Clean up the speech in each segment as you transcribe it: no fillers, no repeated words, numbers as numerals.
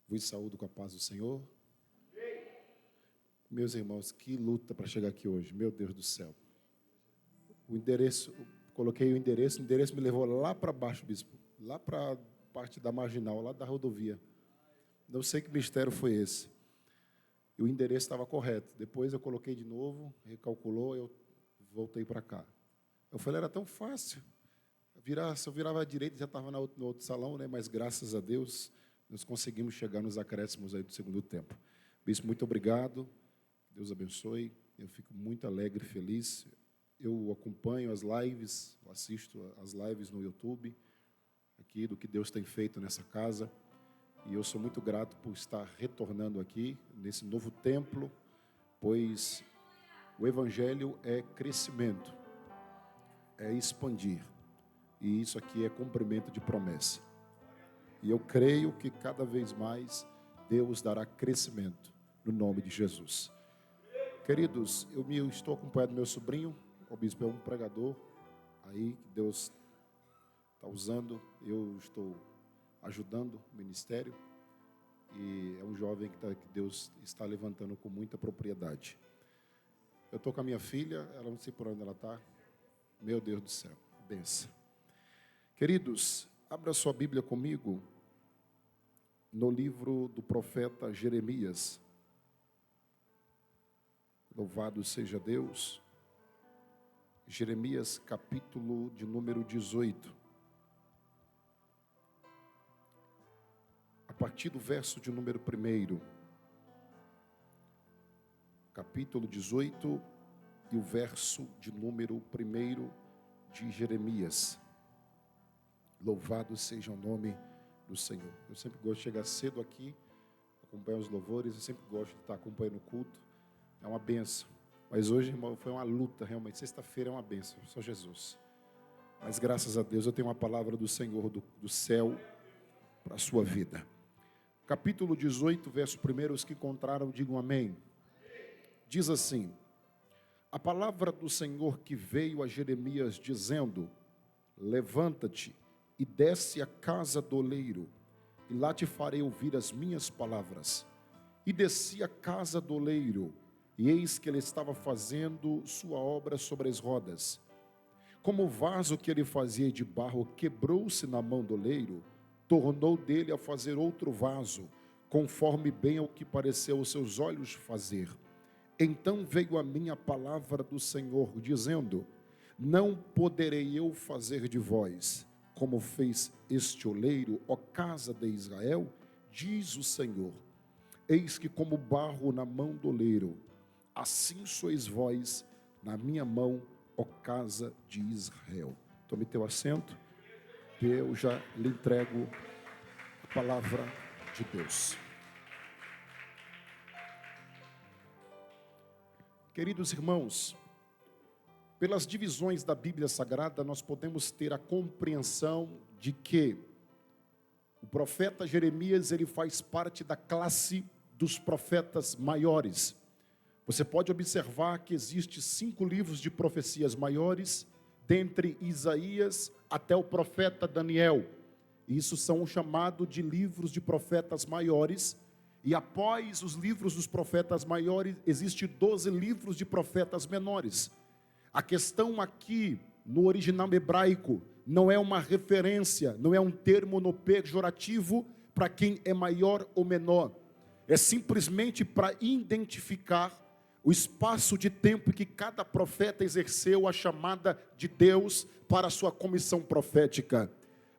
Vos saúdo com a paz do Senhor. Meus irmãos, que luta para chegar aqui hoje, meu Deus do céu. O endereço me levou lá para baixo, bispo, lá para a parte da marginal, lá da rodovia. Não sei que mistério foi esse. E o endereço estava correto. Depois eu coloquei de novo, recalculou, eu voltei para cá. Eu falei, era tão fácil. Se eu virava à direita, já estava no outro salão, né? Mas graças a Deus, nós conseguimos chegar nos acréscimos aí do segundo tempo. Bispo, muito obrigado. Deus abençoe. Eu fico muito alegre e feliz. Eu acompanho as lives, assisto as lives no YouTube, aqui do que Deus tem feito nessa casa. E eu sou muito grato por estar retornando aqui, nesse novo templo, pois o Evangelho é crescimento, é expandir. E isso aqui é cumprimento de promessa. E eu creio que cada vez mais Deus dará crescimento no nome de Jesus. Queridos, eu estou acompanhado do meu sobrinho, o bispo é um pregador aí que Deus está usando. Eu estou ajudando o ministério e é um jovem que Deus está levantando com muita propriedade. Eu estou com a minha filha, ela não sei por onde ela está. Meu Deus do céu, benção. Queridos, abra sua Bíblia comigo no livro do profeta Jeremias. Louvado seja Deus. Jeremias, capítulo de número 18. A partir do verso de número 1. Capítulo 18 e o verso de número 1 de Jeremias. Louvado seja o nome do Senhor. Eu sempre gosto de chegar cedo aqui, acompanhar os louvores, eu sempre gosto de estar acompanhando o culto. É uma benção. Mas hoje, irmão, foi uma luta, realmente. Sexta-feira é uma benção, só Jesus. Mas graças a Deus eu tenho uma palavra do Senhor do céu para a sua vida. Capítulo 18, verso 1, os que encontraram, digam amém. Diz assim: a palavra do Senhor que veio a Jeremias dizendo: levanta-te e desce à casa do oleiro, e lá te farei ouvir as minhas palavras. E desci à casa do oleiro, e eis que ele estava fazendo sua obra sobre as rodas. Como o vaso que ele fazia de barro quebrou-se na mão do oleiro, tornou dele a fazer outro vaso, conforme bem ao que pareceu aos seus olhos fazer. Então veio a mim a palavra do Senhor, dizendo: não poderei eu fazer de vós como fez este oleiro, ó casa de Israel? Diz o Senhor: eis que como barro na mão do oleiro, assim sois vós na minha mão, ó casa de Israel. Tome teu assento, que eu já lhe entrego a palavra de Deus. Queridos irmãos, pelas divisões da Bíblia Sagrada, nós podemos ter a compreensão de que o profeta Jeremias, ele faz parte da classe dos profetas maiores. Você pode observar que existem 5 livros de profecias maiores, dentre Isaías até o profeta Daniel. Isso são chamados de livros de profetas maiores. E após os livros dos profetas maiores, existem 12 livros de profetas menores. A questão aqui, no original hebraico, não é uma referência, não é um termo no pejorativo para quem é maior ou menor. É simplesmente para identificar o espaço de tempo que cada profeta exerceu a chamada de Deus para a sua comissão profética.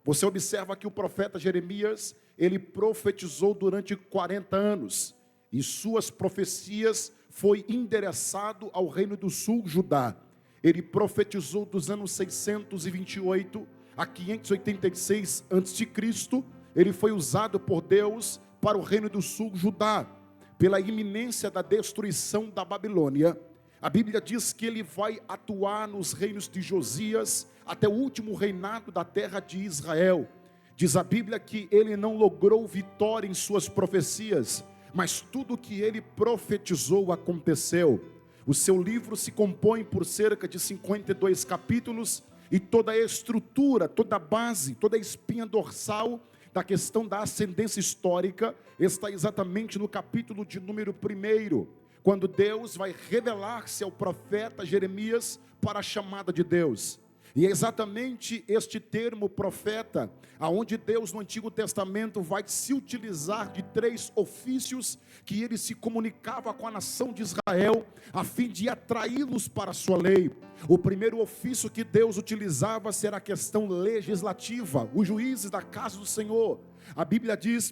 Você observa que o profeta Jeremias, ele profetizou durante 40 anos. E suas profecias foi endereçado ao reino do sul, Judá. Ele profetizou dos anos 628 a 586 a.C. Ele foi usado por Deus para o reino do sul, Judá. Pela iminência da destruição da Babilônia, a Bíblia diz que ele vai atuar nos reinos de Josias até o último reinado da terra de Israel. Diz a Bíblia que ele não logrou vitória em suas profecias, mas tudo que ele profetizou aconteceu. O seu livro se compõe por cerca de 52 capítulos, e toda a estrutura, toda a base, toda a espinha dorsal da questão da ascendência histórica está exatamente no capítulo de número 1, quando Deus vai revelar-se ao profeta Jeremias para a chamada de Deus. E é exatamente este termo profeta, aonde Deus no Antigo Testamento vai se utilizar de 3 ofícios que ele se comunicava com a nação de Israel, a fim de atraí-los para a sua lei. O primeiro ofício que Deus utilizava será a questão legislativa, os juízes da casa do Senhor. A Bíblia diz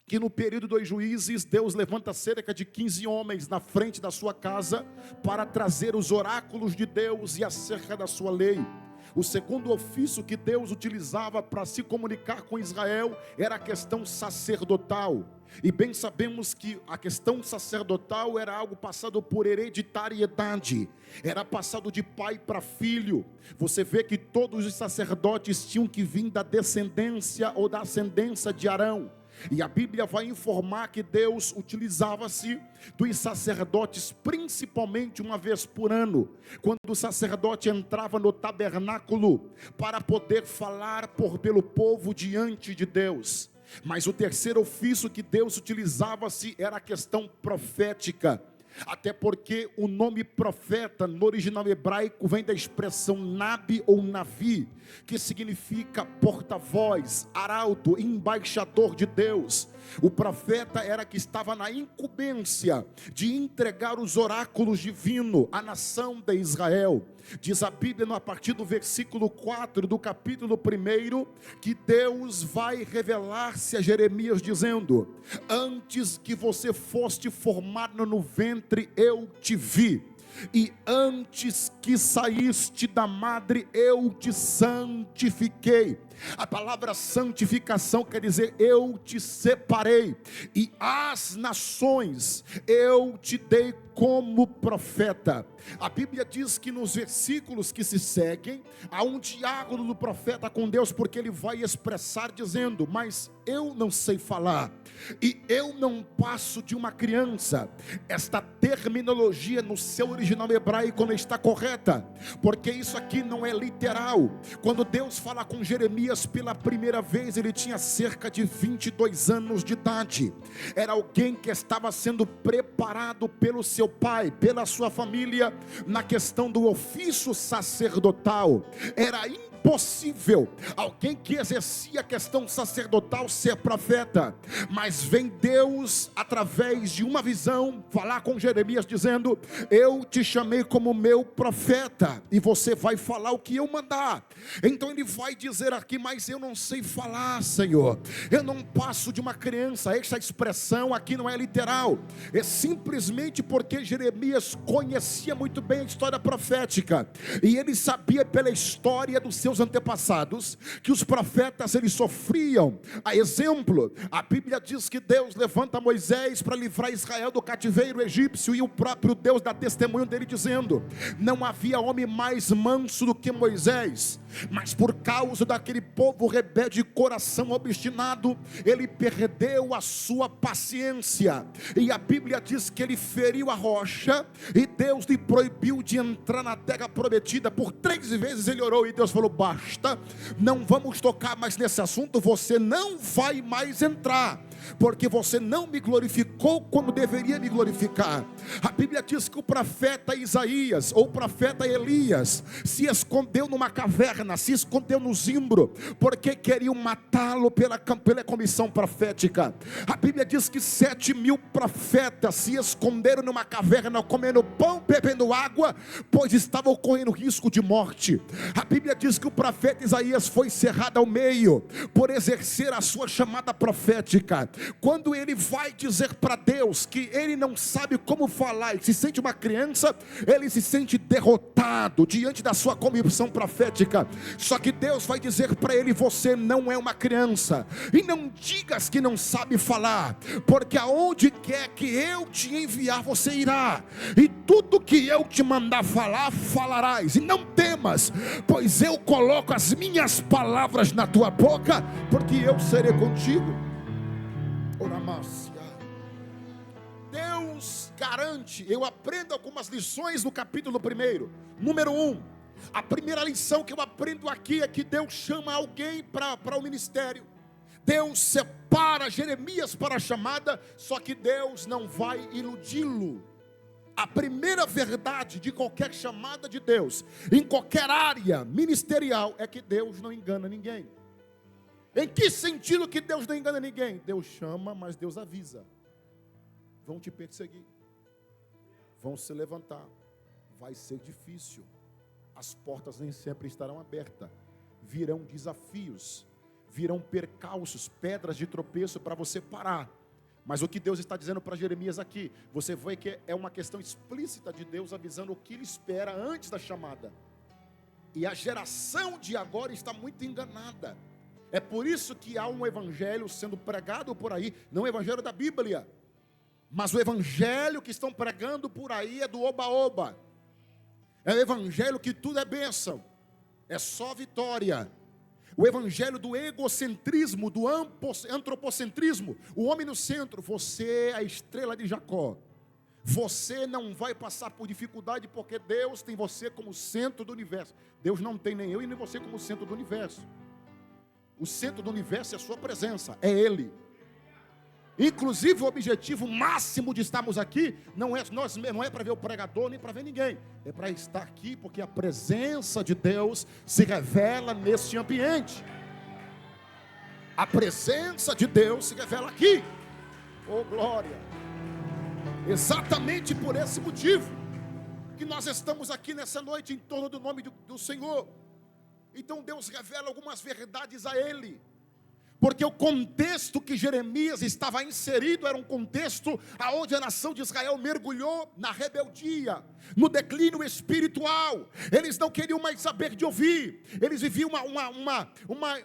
que no período dos juízes, Deus levanta cerca de 15 homens na frente da sua casa para trazer os oráculos de Deus e acerca da sua lei. O segundo ofício que Deus utilizava para se comunicar com Israel era a questão sacerdotal. E bem sabemos que a questão sacerdotal era algo passado por hereditariedade, era passado de pai para filho. Você vê que todos os sacerdotes tinham que vir da descendência ou da ascendência de Arão. E a Bíblia vai informar que Deus utilizava-se dos sacerdotes principalmente uma vez por ano, quando o sacerdote entrava no tabernáculo para poder falar pelo povo diante de Deus. Mas o terceiro ofício que Deus utilizava-se era a questão profética. Até porque o nome profeta no original hebraico vem da expressão nabi ou navi, que significa porta-voz, arauto, embaixador de Deus. O profeta era que estava na incumbência de entregar os oráculos divinos à nação de Israel. Diz a Bíblia, a partir do versículo 4 do capítulo 1, que Deus vai revelar-se a Jeremias dizendo: antes que você foste formado no ventre, eu te vi. E antes que saíste da madre, eu te santifiquei. A palavra santificação quer dizer eu te separei, e as nações eu te dei como profeta. A Bíblia diz que nos versículos que se seguem há um diálogo do profeta com Deus, porque ele vai expressar dizendo: mas eu não sei falar, e eu não passo de uma criança. Esta terminologia no seu original hebraico não está correta, porque isso aqui não é literal. Quando Deus fala com Jeremias pela primeira vez, ele tinha cerca de 22 anos de idade. Era alguém que estava sendo preparado pelo seu pai, pela sua família, na questão do ofício sacerdotal. Era impossível alguém que exercia a questão sacerdotal ser profeta, mas vem Deus através de uma visão falar com Jeremias dizendo: eu te chamei como meu profeta e você vai falar o que eu mandar. Então ele vai dizer aqui: mas eu não sei falar, Senhor, eu não passo de uma criança. Essa expressão aqui não é literal, é simplesmente porque Jeremias conhecia muito bem a história profética, e ele sabia pela história dos seus antepassados que os profetas eles sofriam. A exemplo, a Bíblia diz que Deus levanta Moisés para livrar Israel do cativeiro egípcio, e o próprio Deus dá testemunho dele dizendo: não havia homem mais manso do que Moisés, mas por causa daquele povo rebelde de coração obstinado, ele perdeu a sua paciência, e a Bíblia diz que ele feriu a rocha, e Deus lhe proibiu de entrar na terra prometida. Por 3 vezes ele orou, e Deus falou: basta, não vamos tocar mais nesse assunto, você não vai mais entrar, porque você não me glorificou como deveria me glorificar. A Bíblia diz que o profeta Isaías, ou o profeta Elias, se escondeu numa caverna, se escondeu no zimbro, porque queriam matá-lo pela comissão profética. A Bíblia diz que 7.000 profetas se esconderam numa caverna, comendo pão, bebendo água, pois estavam correndo risco de morte. A Bíblia diz que o profeta Isaías foi cerrado ao meio, por exercer a sua chamada profética. Quando ele vai dizer para Deus que ele não sabe como falar e se sente uma criança, ele se sente derrotado diante da sua comissão profética. Só que Deus vai dizer para ele: você não é uma criança, e não digas que não sabe falar, porque aonde quer que eu te enviar você irá, e tudo que eu te mandar falar, falarás, e não temas, pois eu coloco as minhas palavras na tua boca, porque eu serei contigo. Deus garante. Eu aprendo algumas lições no capítulo 1. Número 1, a primeira lição que eu aprendo aqui é que Deus chama alguém para o ministério. Deus separa Jeremias para a chamada, só que Deus não vai iludi-lo. A primeira verdade de qualquer chamada de Deus, em qualquer área ministerial, é que Deus não engana ninguém. Em que sentido que Deus não engana ninguém? Deus chama, mas Deus avisa. Vão te perseguir, vão se levantar, vai ser difícil, as portas nem sempre estarão abertas, virão desafios, virão percalços, pedras de tropeço para você parar. Mas o que Deus está dizendo para Jeremias aqui, você vê que é uma questão explícita de Deus avisando o que ele espera antes da chamada. E a geração de agora está muito enganada. É por isso que há um evangelho sendo pregado por aí, não o evangelho da Bíblia, mas o evangelho que estão pregando por aí é do oba-oba. É o evangelho que tudo é bênção, é só vitória. O evangelho do egocentrismo, do antropocentrismo, o homem no centro. Você é a estrela de Jacó. Você não vai passar por dificuldade porque Deus tem você como centro do universo. Deus não tem nem eu e nem você como centro do universo. O centro do universo é a sua presença, é Ele. Inclusive o objetivo máximo de estarmos aqui não é para ver o pregador nem para ver ninguém, é para estar aqui porque a presença de Deus se revela neste ambiente. A presença de Deus se revela aqui. Oh glória! Exatamente por esse motivo que nós estamos aqui nessa noite em torno do nome do Senhor. Então Deus revela algumas verdades a ele. Porque o contexto que Jeremias estava inserido era um contexto onde a nação de Israel mergulhou na rebeldia, no declínio espiritual. Eles não queriam mais saber de ouvir. Eles viviam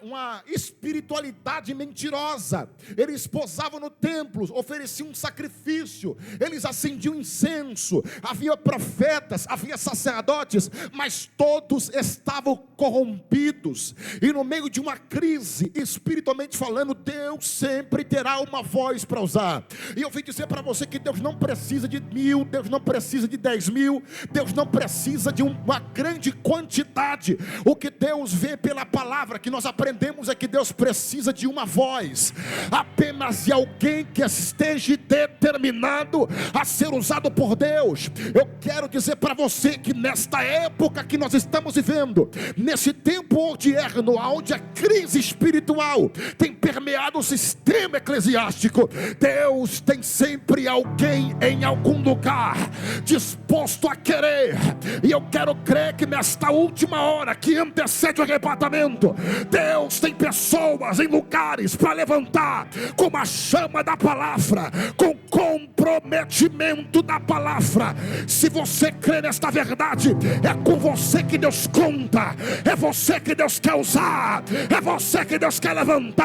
uma espiritualidade mentirosa. Eles posavam no templo, ofereciam um sacrifício, eles acendiam incenso. Havia profetas, havia sacerdotes, mas todos estavam corrompidos. E no meio de uma crise espiritualmente falando, Deus sempre terá uma voz para usar. E eu vim dizer para você que Deus não precisa de 1000, Deus não precisa de 10.000, Deus não precisa de uma grande quantidade. O que Deus vê pela palavra que nós aprendemos é que Deus precisa de uma voz, apenas de alguém que esteja determinado a ser usado por Deus. Eu quero dizer para você que nesta época que nós estamos vivendo, nesse tempo odierno, onde a crise espiritual tem permeado o sistema eclesiástico, Deus tem sempre alguém em algum lugar disposto a querer. E eu quero crer que nesta última hora que antecede o arrebatamento, Deus tem pessoas em lugares para levantar com a chama da palavra, com comprometimento da palavra. Se você crê nesta verdade, é com você que Deus conta, é você que Deus quer usar, é você que Deus quer levantar.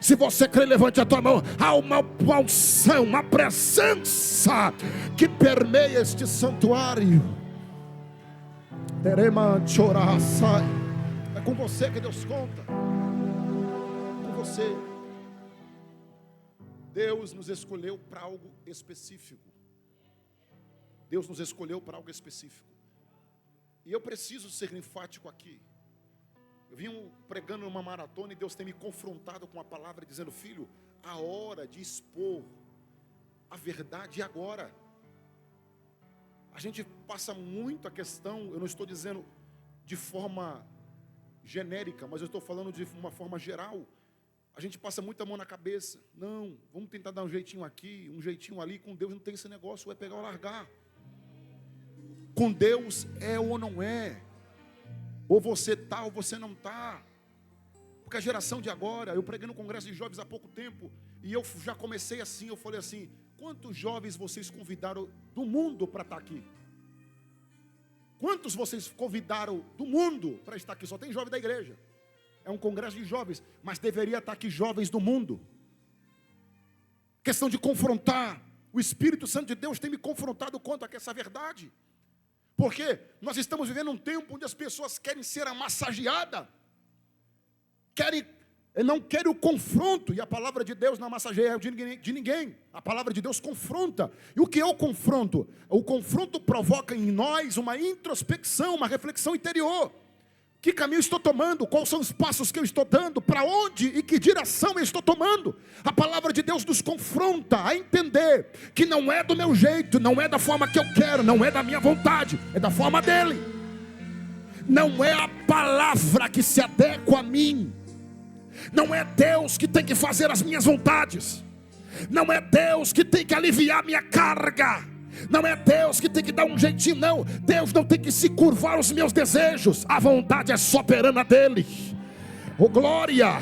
Se você crê, levante a tua mão. Há uma unção, uma presença que permeia este santuário. É com você que Deus conta, com você. Deus nos escolheu para algo específico. Deus nos escolheu para algo específico. E eu preciso ser enfático aqui. Eu vim pregando numa maratona e Deus tem me confrontado com a palavra, dizendo: filho, a hora de expor a verdade é agora. A gente passa muito a questão, eu não estou dizendo de forma genérica, mas eu estou falando de uma forma geral. A gente passa muita mão na cabeça. Não, vamos tentar dar um jeitinho aqui, um jeitinho ali. Com Deus não tem esse negócio, vai pegar ou largar. Com Deus é ou não é. Ou você está ou você não está. Porque a geração de agora, eu preguei no congresso de jovens há pouco tempo, e eu já comecei assim, eu falei assim: quantos jovens vocês convidaram do mundo para estar aqui? Quantos vocês convidaram do mundo para estar aqui? Só tem jovem da igreja. É um congresso de jovens, mas deveria estar aqui jovens do mundo. Questão de confrontar. O Espírito Santo de Deus tem me confrontado quanto a essa verdade. Porque nós estamos vivendo um tempo onde as pessoas querem ser amassageadas, não querem o confronto, e a palavra de Deus não massageia de ninguém. A palavra de Deus confronta. E o que é o confronto? O confronto provoca em nós uma introspecção, uma reflexão interior. Que caminho eu estou tomando? Quais são os passos que eu estou dando? Para onde e que direção eu estou tomando? A palavra de Deus nos confronta a entender que não é do meu jeito, não é da forma que eu quero, não é da minha vontade, é da forma dele. Não é a palavra que se adequa a mim. Não é Deus que tem que fazer as minhas vontades. Não é Deus que tem que aliviar minha carga. Não é Deus que tem que dar um jeitinho, não. Deus não tem que se curvar aos meus desejos. A vontade é soberana dele. Oh glória,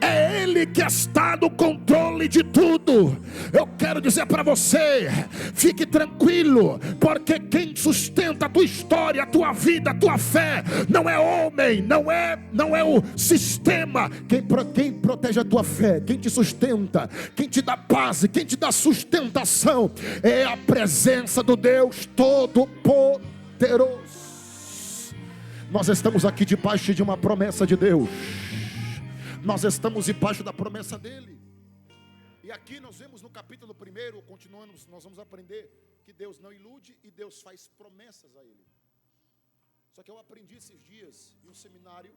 é Ele que está no controle de tudo. Eu quero dizer para você, fique tranquilo, porque quem sustenta a tua história, a tua vida, a tua fé, não é homem, não é o sistema. Quem protege a tua fé, quem te sustenta, quem te dá base, quem te dá sustentação, é a presença do Deus Todo-Poderoso. Nós estamos aqui debaixo de uma promessa de Deus. Nós estamos debaixo da promessa dele. E aqui nós vemos no capítulo 1, continuando, nós vamos aprender que Deus não ilude e Deus faz promessas a ele. Só que eu aprendi esses dias em um seminário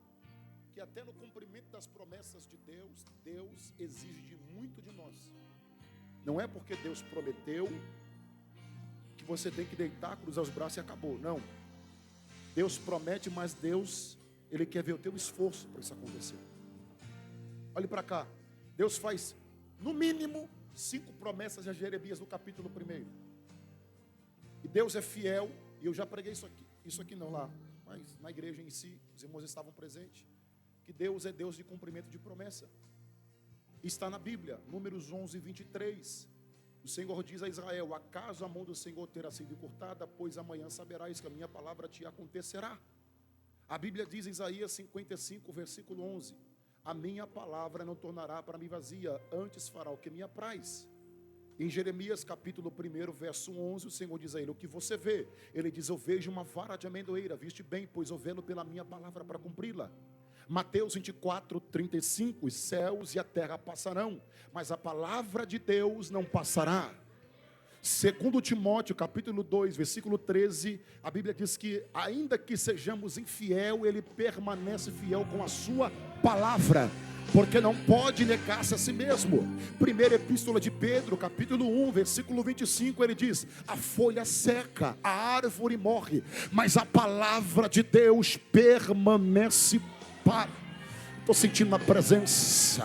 que até no cumprimento das promessas de Deus, Deus exige muito de nós. Não é porque Deus prometeu que você tem que deitar, cruzar os braços e acabou. Não. Deus promete, mas Deus, Ele quer ver o teu esforço para isso acontecer. Olhe para cá. Deus faz, no mínimo, 5 promessas a Jeremias no capítulo 1. E Deus é fiel. E eu já preguei isso aqui não lá, mas na igreja em si, os irmãos estavam presentes. Que Deus é Deus de cumprimento de promessa. Está na Bíblia, Números 11, 23. O Senhor diz a Israel: acaso a mão do Senhor terá sido encurtada? Pois amanhã saberás que a minha palavra te acontecerá. A Bíblia diz em Isaías 55, versículo 11: a minha palavra não tornará para mim vazia, antes fará o que me apraz. Em Jeremias capítulo 1, verso 11, o Senhor diz a ele: o que você vê? Ele diz: eu vejo uma vara de amendoeira, viste bem, pois eu velo pela minha palavra para cumpri-la. Mateus 24, 35, os céus e a terra passarão, mas a palavra de Deus não passará. Segundo Timóteo, capítulo 2, versículo 13, a Bíblia diz que ainda que sejamos infiel, Ele permanece fiel com a sua palavra, porque não pode negar-se a si mesmo. Primeira epístola de Pedro, capítulo 1, versículo 25, ele diz: a folha seca, a árvore morre, mas a palavra de Deus permanece para. Estou sentindo uma presença.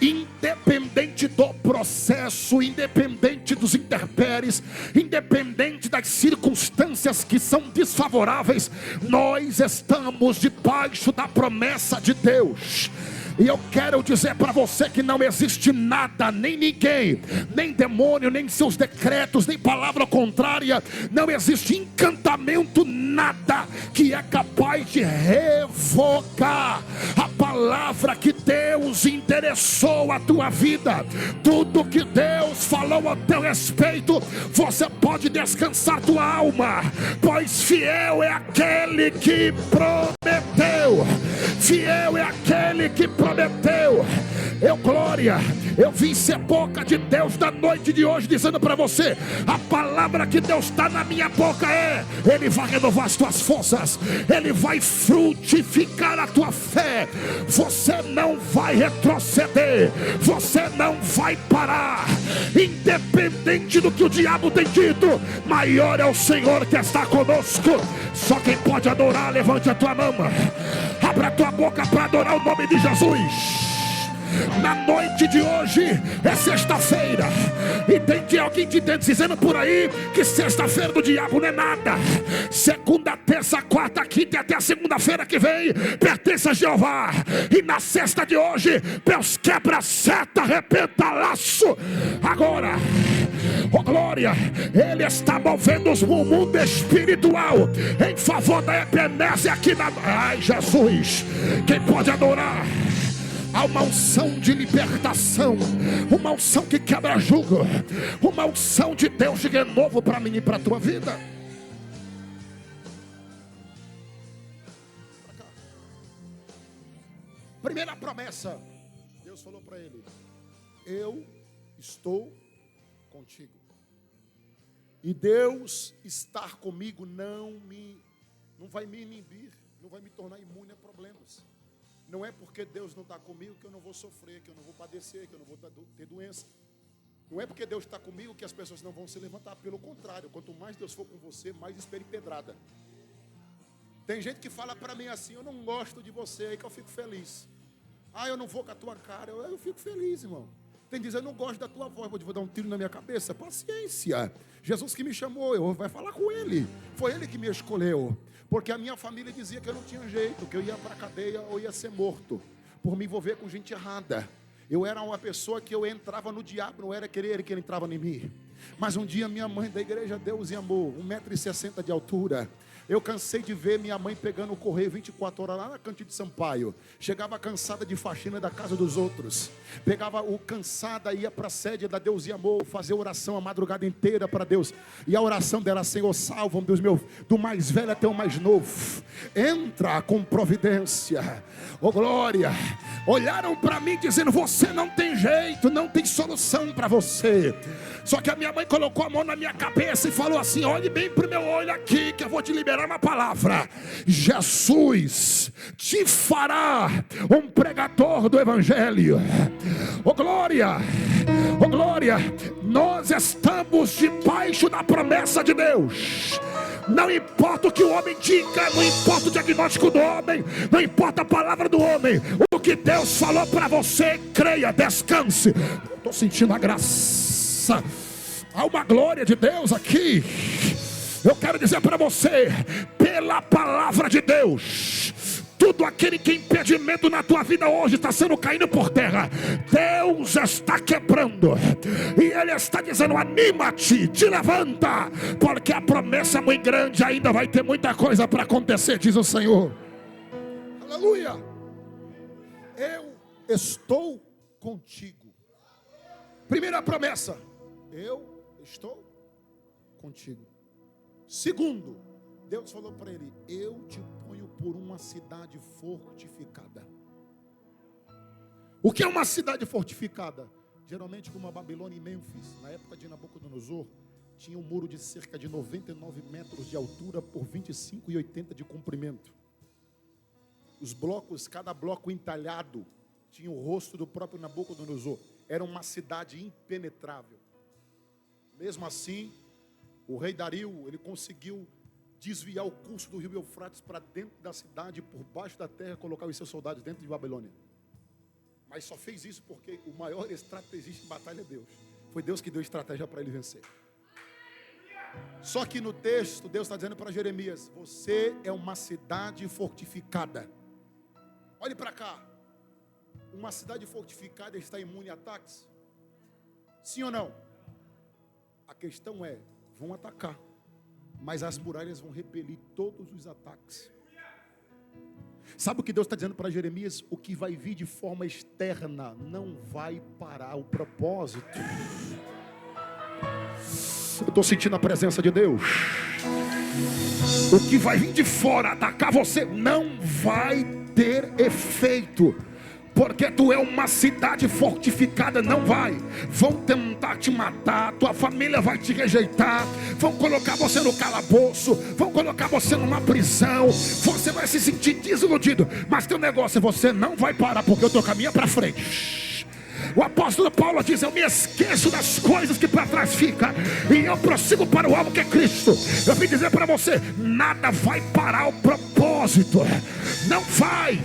Independente do processo, independente dos intempéries, independente das circunstâncias que são desfavoráveis, nós estamos debaixo da promessa de Deus. E eu quero dizer para você que não existe nada, nem ninguém, nem demônio, nem seus decretos, nem palavra contrária, não existe encantamento, nada que é capaz de revogar a palavra que Deus endereçou à tua vida. Tudo que Deus falou a teu respeito, você pode descansar tua alma, pois fiel é aquele que prometeu. Fiel é aquele que prometeu. Glória, eu vim ser boca de Deus na noite de hoje, dizendo para você: a palavra que Deus está na minha boca é: Ele vai renovar as tuas forças, Ele vai frutificar a tua fé. Você não vai retroceder, você não vai parar, independente do que o diabo tem dito. Maior é o Senhor que está conosco. Só quem pode adorar, levante a tua mão, abra a tua boca para adorar o nome de Jesus. Na noite de hoje é sexta-feira, e tem alguém te dizendo por aí que sexta-feira do diabo não é nada. Segunda, terça, quarta, quinta e até a segunda-feira que vem pertence a Jeová. E na sexta de hoje, Deus quebra seta, arrebenta laço. Agora, oh glória, Ele está movendo o mundo espiritual em favor da Ebenezer aqui na... Ai Jesus, quem pode adorar? Há uma unção de libertação, uma unção que quebra jugo, uma unção de Deus de renovo para mim e para a tua vida. Primeira promessa, Deus falou para ele: eu estou contigo. E Deus estar comigo não vai me inibir não vai me tornar imune a problemas. Não é porque Deus não está comigo que eu não vou sofrer, que eu não vou padecer, que eu não vou ter doença. Não é porque Deus está comigo que as pessoas não vão se levantar. Pelo contrário, quanto mais Deus for com você, mais espere pedrada. Tem gente que fala para mim assim: eu não gosto de você, aí que eu fico feliz. Ah, eu não vou com a tua cara, eu fico feliz, irmão. Tem que dizer: eu não gosto da tua voz, vou dar um tiro na minha cabeça. Paciência. Jesus que me chamou, eu vou falar com ele. Foi ele que me escolheu. Porque a minha família dizia que eu não tinha jeito, que eu ia para a cadeia ou ia ser morto, por me envolver com gente errada. Eu era uma pessoa que eu entrava no diabo, não era querer que ele entrava em mim. Mas um dia minha mãe da igreja Deus e Amor, 1,60 m de altura, eu cansei de ver minha mãe pegando o correio 24 horas lá na Cantinho de Sampaio. Chegava cansada de faxina da casa dos outros. Pegava o cansada, ia para a sede da Deus e Amor, fazer oração a madrugada inteira para Deus. E a oração dela: Senhor, salva-me do mais velho até o mais novo. Entra com providência. Oh glória. Olharam para mim dizendo: você não tem jeito, não tem solução para você. Só que a minha mãe colocou a mão na minha cabeça e falou assim: olhe bem para o meu olho aqui, que eu vou te liberar uma palavra. Jesus te fará um pregador do evangelho. Oh glória, oh glória. Nós estamos debaixo da promessa de Deus. Não importa o que o homem diga, não importa o diagnóstico do homem, não importa a palavra do homem. O que Deus falou para você, creia, descanse. Estou sentindo a graça. Há uma glória de Deus aqui. Eu quero dizer para você, pela palavra de Deus, tudo aquele que é impedimento na tua vida hoje está sendo caído por terra. Deus está quebrando. E Ele está dizendo: anima-te, te levanta, porque a promessa é muito grande. Ainda vai ter muita coisa para acontecer, diz o Senhor. Aleluia. Eu estou contigo. Primeira promessa: eu estou contigo. Segundo, Deus falou para ele: eu te ponho por uma cidade fortificada. O que é uma cidade fortificada? Geralmente como a Babilônia e Mênfis, na época de Nabucodonosor, tinha um muro de cerca de 99 metros de altura por 25,80 de comprimento. Os blocos, cada bloco entalhado, tinha o rosto do próprio Nabucodonosor. Era uma cidade impenetrável. Mesmo assim, o rei Dario, ele conseguiu desviar o curso do rio Eufrates para dentro da cidade, por baixo da terra, colocar os seus soldados dentro de Babilônia. Mas só fez isso porque o maior estrategista em batalha é Deus. Foi Deus que deu estratégia para ele vencer. Só que no texto, Deus está dizendo para Jeremias: você é uma cidade fortificada. Olhe para cá. Uma cidade fortificada está imune a ataques? Sim ou não? A questão é: vão atacar, mas as muralhas vão repelir todos os ataques. Sabe o que Deus está dizendo para Jeremias? O que vai vir de forma externa não vai parar o propósito. Eu estou sentindo a presença de Deus. O que vai vir de fora atacar você não vai ter efeito, porque tu é uma cidade fortificada. Não vai. Vão tentar te matar, tua família vai te rejeitar, vão colocar você no calabouço, vão colocar você numa prisão, você vai se sentir desiludido, mas teu negócio é: você não vai parar, porque eu estou caminhando para frente. O apóstolo Paulo diz: eu me esqueço das coisas que para trás ficam e eu prossigo para o alvo que é Cristo. Eu vim dizer para você: nada vai parar o propósito. Não vai.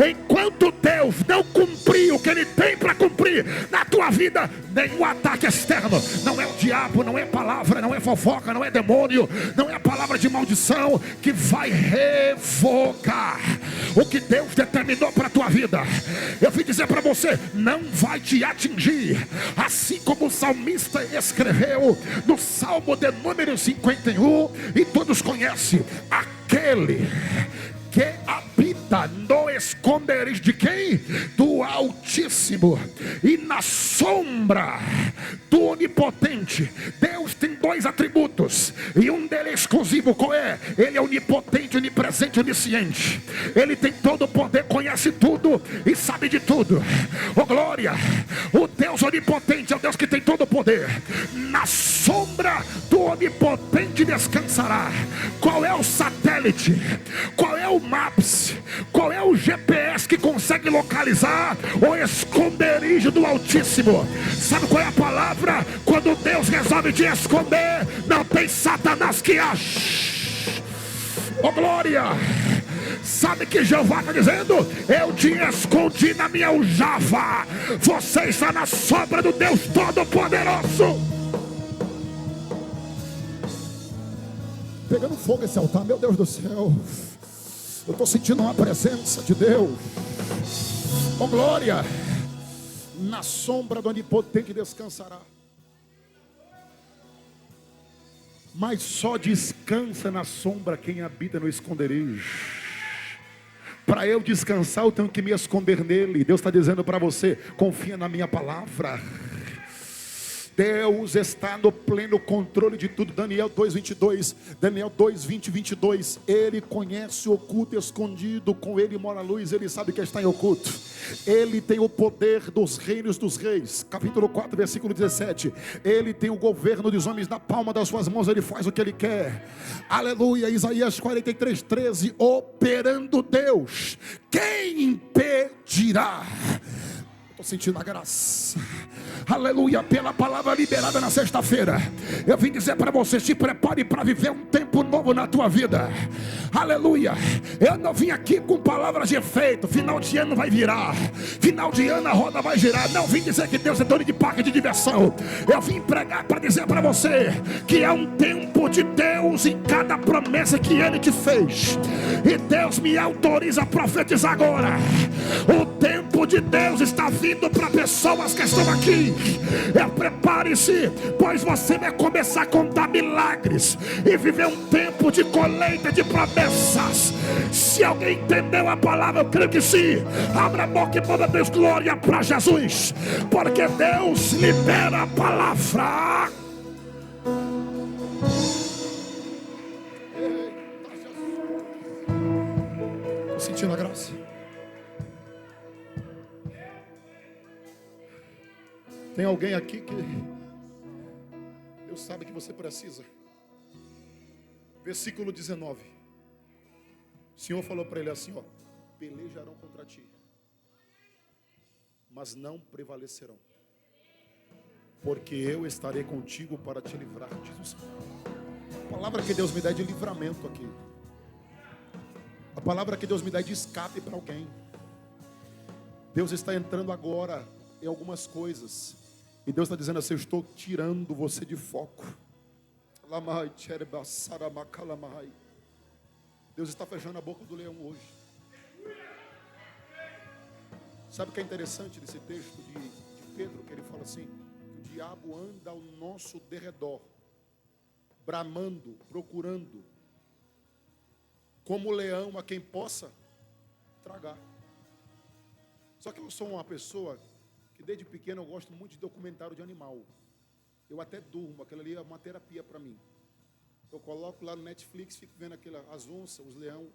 Enquanto Deus não cumprir o que Ele tem para cumprir na tua vida, nenhum ataque externo, não é o diabo, não é palavra, não é fofoca, não é demônio, não é a palavra de maldição que vai revogar o que Deus determinou para a tua vida. Eu vim dizer para você: não vai te atingir, assim como o salmista escreveu no Salmo de número 51, e todos conhecem: aquele que habita no esconderijo de quem? Do Altíssimo, e na sombra do Onipotente. Deus tem dois atributos, e um deles é exclusivo. Qual é? Ele é onipotente, onipresente, onisciente. Ele tem todo o poder, conhece conhece tudo e sabe de tudo. Oh glória, o Deus onipotente é o Deus que tem todo o poder. Na sombra do onipotente descansará. Qual é o satélite? Qual é o Maps? Qual é o GPS que consegue localizar o esconderijo do Altíssimo? Sabe qual é a palavra? Quando Deus resolve te esconder, não tem Satanás que ache. Oh glória! Sabe que Jeová está dizendo? Eu te escondi na minha aljava. Você está na sombra do Deus Todo-Poderoso. Pegando fogo esse altar, meu Deus do céu. Eu estou sentindo uma presença de Deus. Oh glória! Na sombra do onipotente descansará. Mas só descansa na sombra quem habita no esconderijo. Para eu descansar, eu tenho que me esconder nele. Deus está dizendo para você: confia na minha palavra. Deus está no pleno controle de tudo. Daniel 2:22, Daniel 2:20, 22. Ele conhece o oculto e escondido, com ele mora a luz, ele sabe que está em oculto. Ele tem o poder dos reinos dos reis. Capítulo 4, versículo 17. Ele tem o governo dos homens na palma das suas mãos, ele faz o que ele quer. Aleluia. Isaías 43:13. Operando Deus, quem impedirá? Estou sentindo a graça. Aleluia, pela palavra liberada na sexta-feira, eu vim dizer para você: se prepare para viver um tempo novo na tua vida. Aleluia, eu não vim aqui com palavras de efeito. Final de ano vai virar, final de ano a roda vai girar. Não vim dizer que Deus é dono de parque de diversão. Eu vim pregar para dizer para você que há um tempo de Deus em cada promessa que Ele te fez. E Deus me autoriza a profetizar agora. O tempo de Deus está vindo para pessoas que estão aqui. Prepare-se, pois você vai começar a contar milagres e viver um tempo de colheita de promessas. Se alguém entendeu a palavra, eu creio que sim. Abra a boca e manda Deus glória para Jesus, porque Deus libera a palavra. Estou sentindo a graça. Tem alguém aqui que Deus sabe que você precisa. Versículo 19. O Senhor falou para ele assim, ó: pelejarão contra ti, mas não prevalecerão, porque eu estarei contigo para te livrar. Diz o Senhor. A palavra que Deus me dá é de livramento aqui. A palavra que Deus me dá é de escape para alguém. Deus está entrando agora em algumas coisas, e Deus está dizendo assim: eu estou tirando você de foco. Deus está fechando a boca do leão hoje. Sabe o que é interessante desse texto de Pedro? Que ele fala assim: que o diabo anda ao nosso derredor, bramando, procurando, como leão a quem possa tragar. Só que eu sou uma pessoa que desde pequeno eu gosto muito de documentário de animal. Eu até durmo, aquilo ali é uma terapia para mim. Eu coloco lá no Netflix, fico vendo as onças, os leões,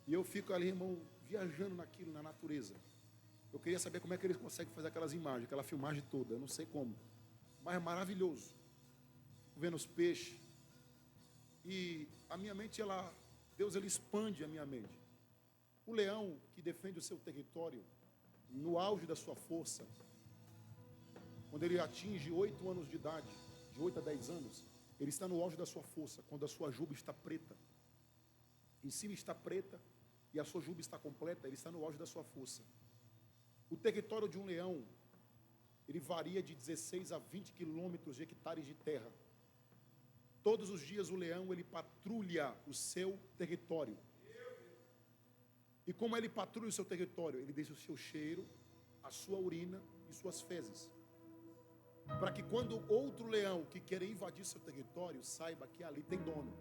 e eu fico ali, irmão, viajando naquilo, na natureza. Eu queria saber como é que eles conseguem fazer aquelas imagens, aquela filmagem toda, eu não sei como, mas é maravilhoso. Fico vendo os peixes, e a minha mente, Deus ele expande a minha mente. O leão que defende o seu território, no auge da sua força, quando ele atinge 8 anos de idade, de 8 a 10 anos, ele está no auge da sua força, quando a sua juba está preta, em cima está preta, e a sua juba está completa, ele está no auge da sua força. O território de um leão, ele varia de 16 a 20 quilômetros de hectares de terra. Todos os dias o leão, ele patrulha o seu território. E como ele patrulha o seu território? Ele deixa o seu cheiro, a sua urina e suas fezes, para que quando outro leão que quer invadir seu território, saiba que ali tem dono.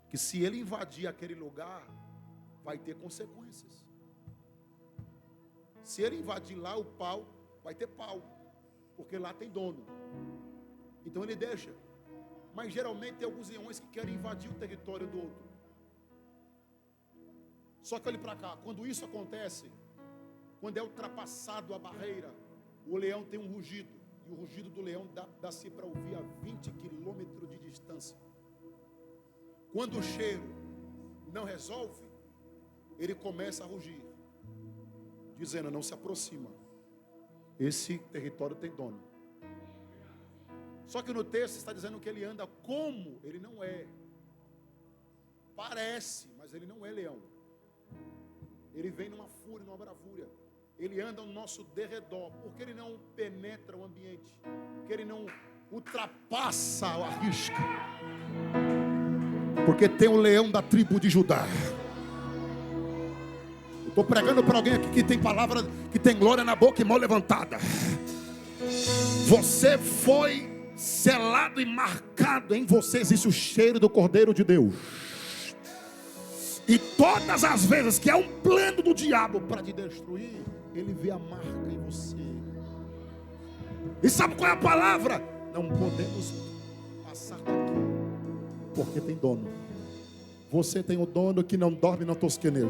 Que se ele invadir aquele lugar, vai ter consequências. Se ele invadir lá o pau, vai ter pau, porque lá tem dono. Então ele deixa. Mas geralmente tem alguns leões que querem invadir o território do outro. Só que olhe para cá, quando isso acontece, quando é ultrapassado a barreira, o leão tem um rugido, e o rugido do leão dá-se para ouvir a 20 quilômetros de distância. Quando o cheiro não resolve, ele começa a rugir, dizendo: não se aproxima, esse território tem dono. Só que no texto está dizendo que ele anda como ele não é. Parece, mas ele não é leão. Ele vem numa fúria, numa bravura. Ele anda ao nosso derredor. Porque ele não penetra o ambiente. Porque ele não ultrapassa a risca. Porque tem o leão da tribo de Judá. Estou pregando para alguém aqui que tem palavra, que tem glória na boca e mão levantada. Você foi selado e marcado. Em você existe o cheiro do Cordeiro de Deus. E todas as vezes que é um plano do diabo para te destruir, ele vê a marca em você. E sabe qual é a palavra? Não podemos passar daqui, porque tem dono. Você tem o dono que não dorme, não tosqueneja.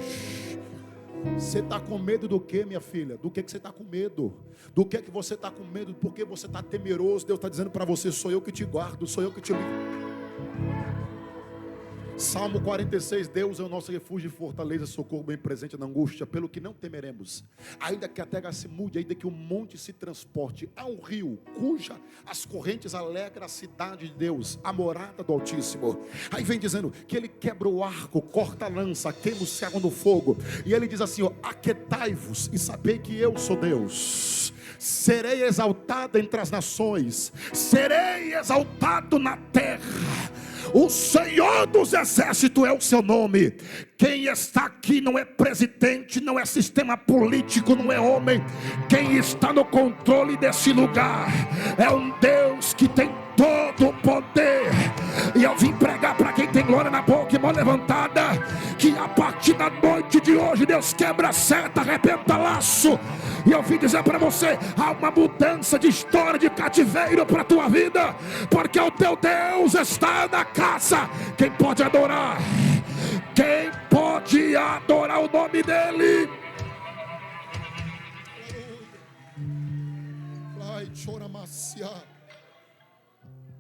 Você está com medo do que, minha filha? Do que você está com medo? Do que você está com medo? Por que você está temeroso? Deus está dizendo para você: sou eu que te guardo, sou eu que te livro. Salmo 46, Deus é o nosso refúgio e fortaleza, socorro bem presente na angústia, pelo que não temeremos, ainda que a terra se mude, ainda que o monte se transporte, há um rio, cuja as correntes alegram a cidade de Deus, a morada do Altíssimo. Aí vem dizendo que ele quebra o arco, corta a lança, queima o cego no fogo, e ele diz assim: ó, aquietai-vos e sabei que eu sou Deus. Serei exaltado entre as nações, serei exaltado na terra. O Senhor dos exércitos é o seu nome. Quem está aqui não é presidente, não é sistema político, não é homem. Quem está no controle desse lugar é um Deus que tem todo o poder. E eu vim pregar para quem tem glória na boca e mão levantada, que a partir da noite de hoje Deus quebra a seta, arrebenta laço. E eu vim dizer para você: há uma mudança de história de cativeiro para a tua vida, porque o teu Deus está na casa. Quem pode adorar? Quem pode adorar o nome dele?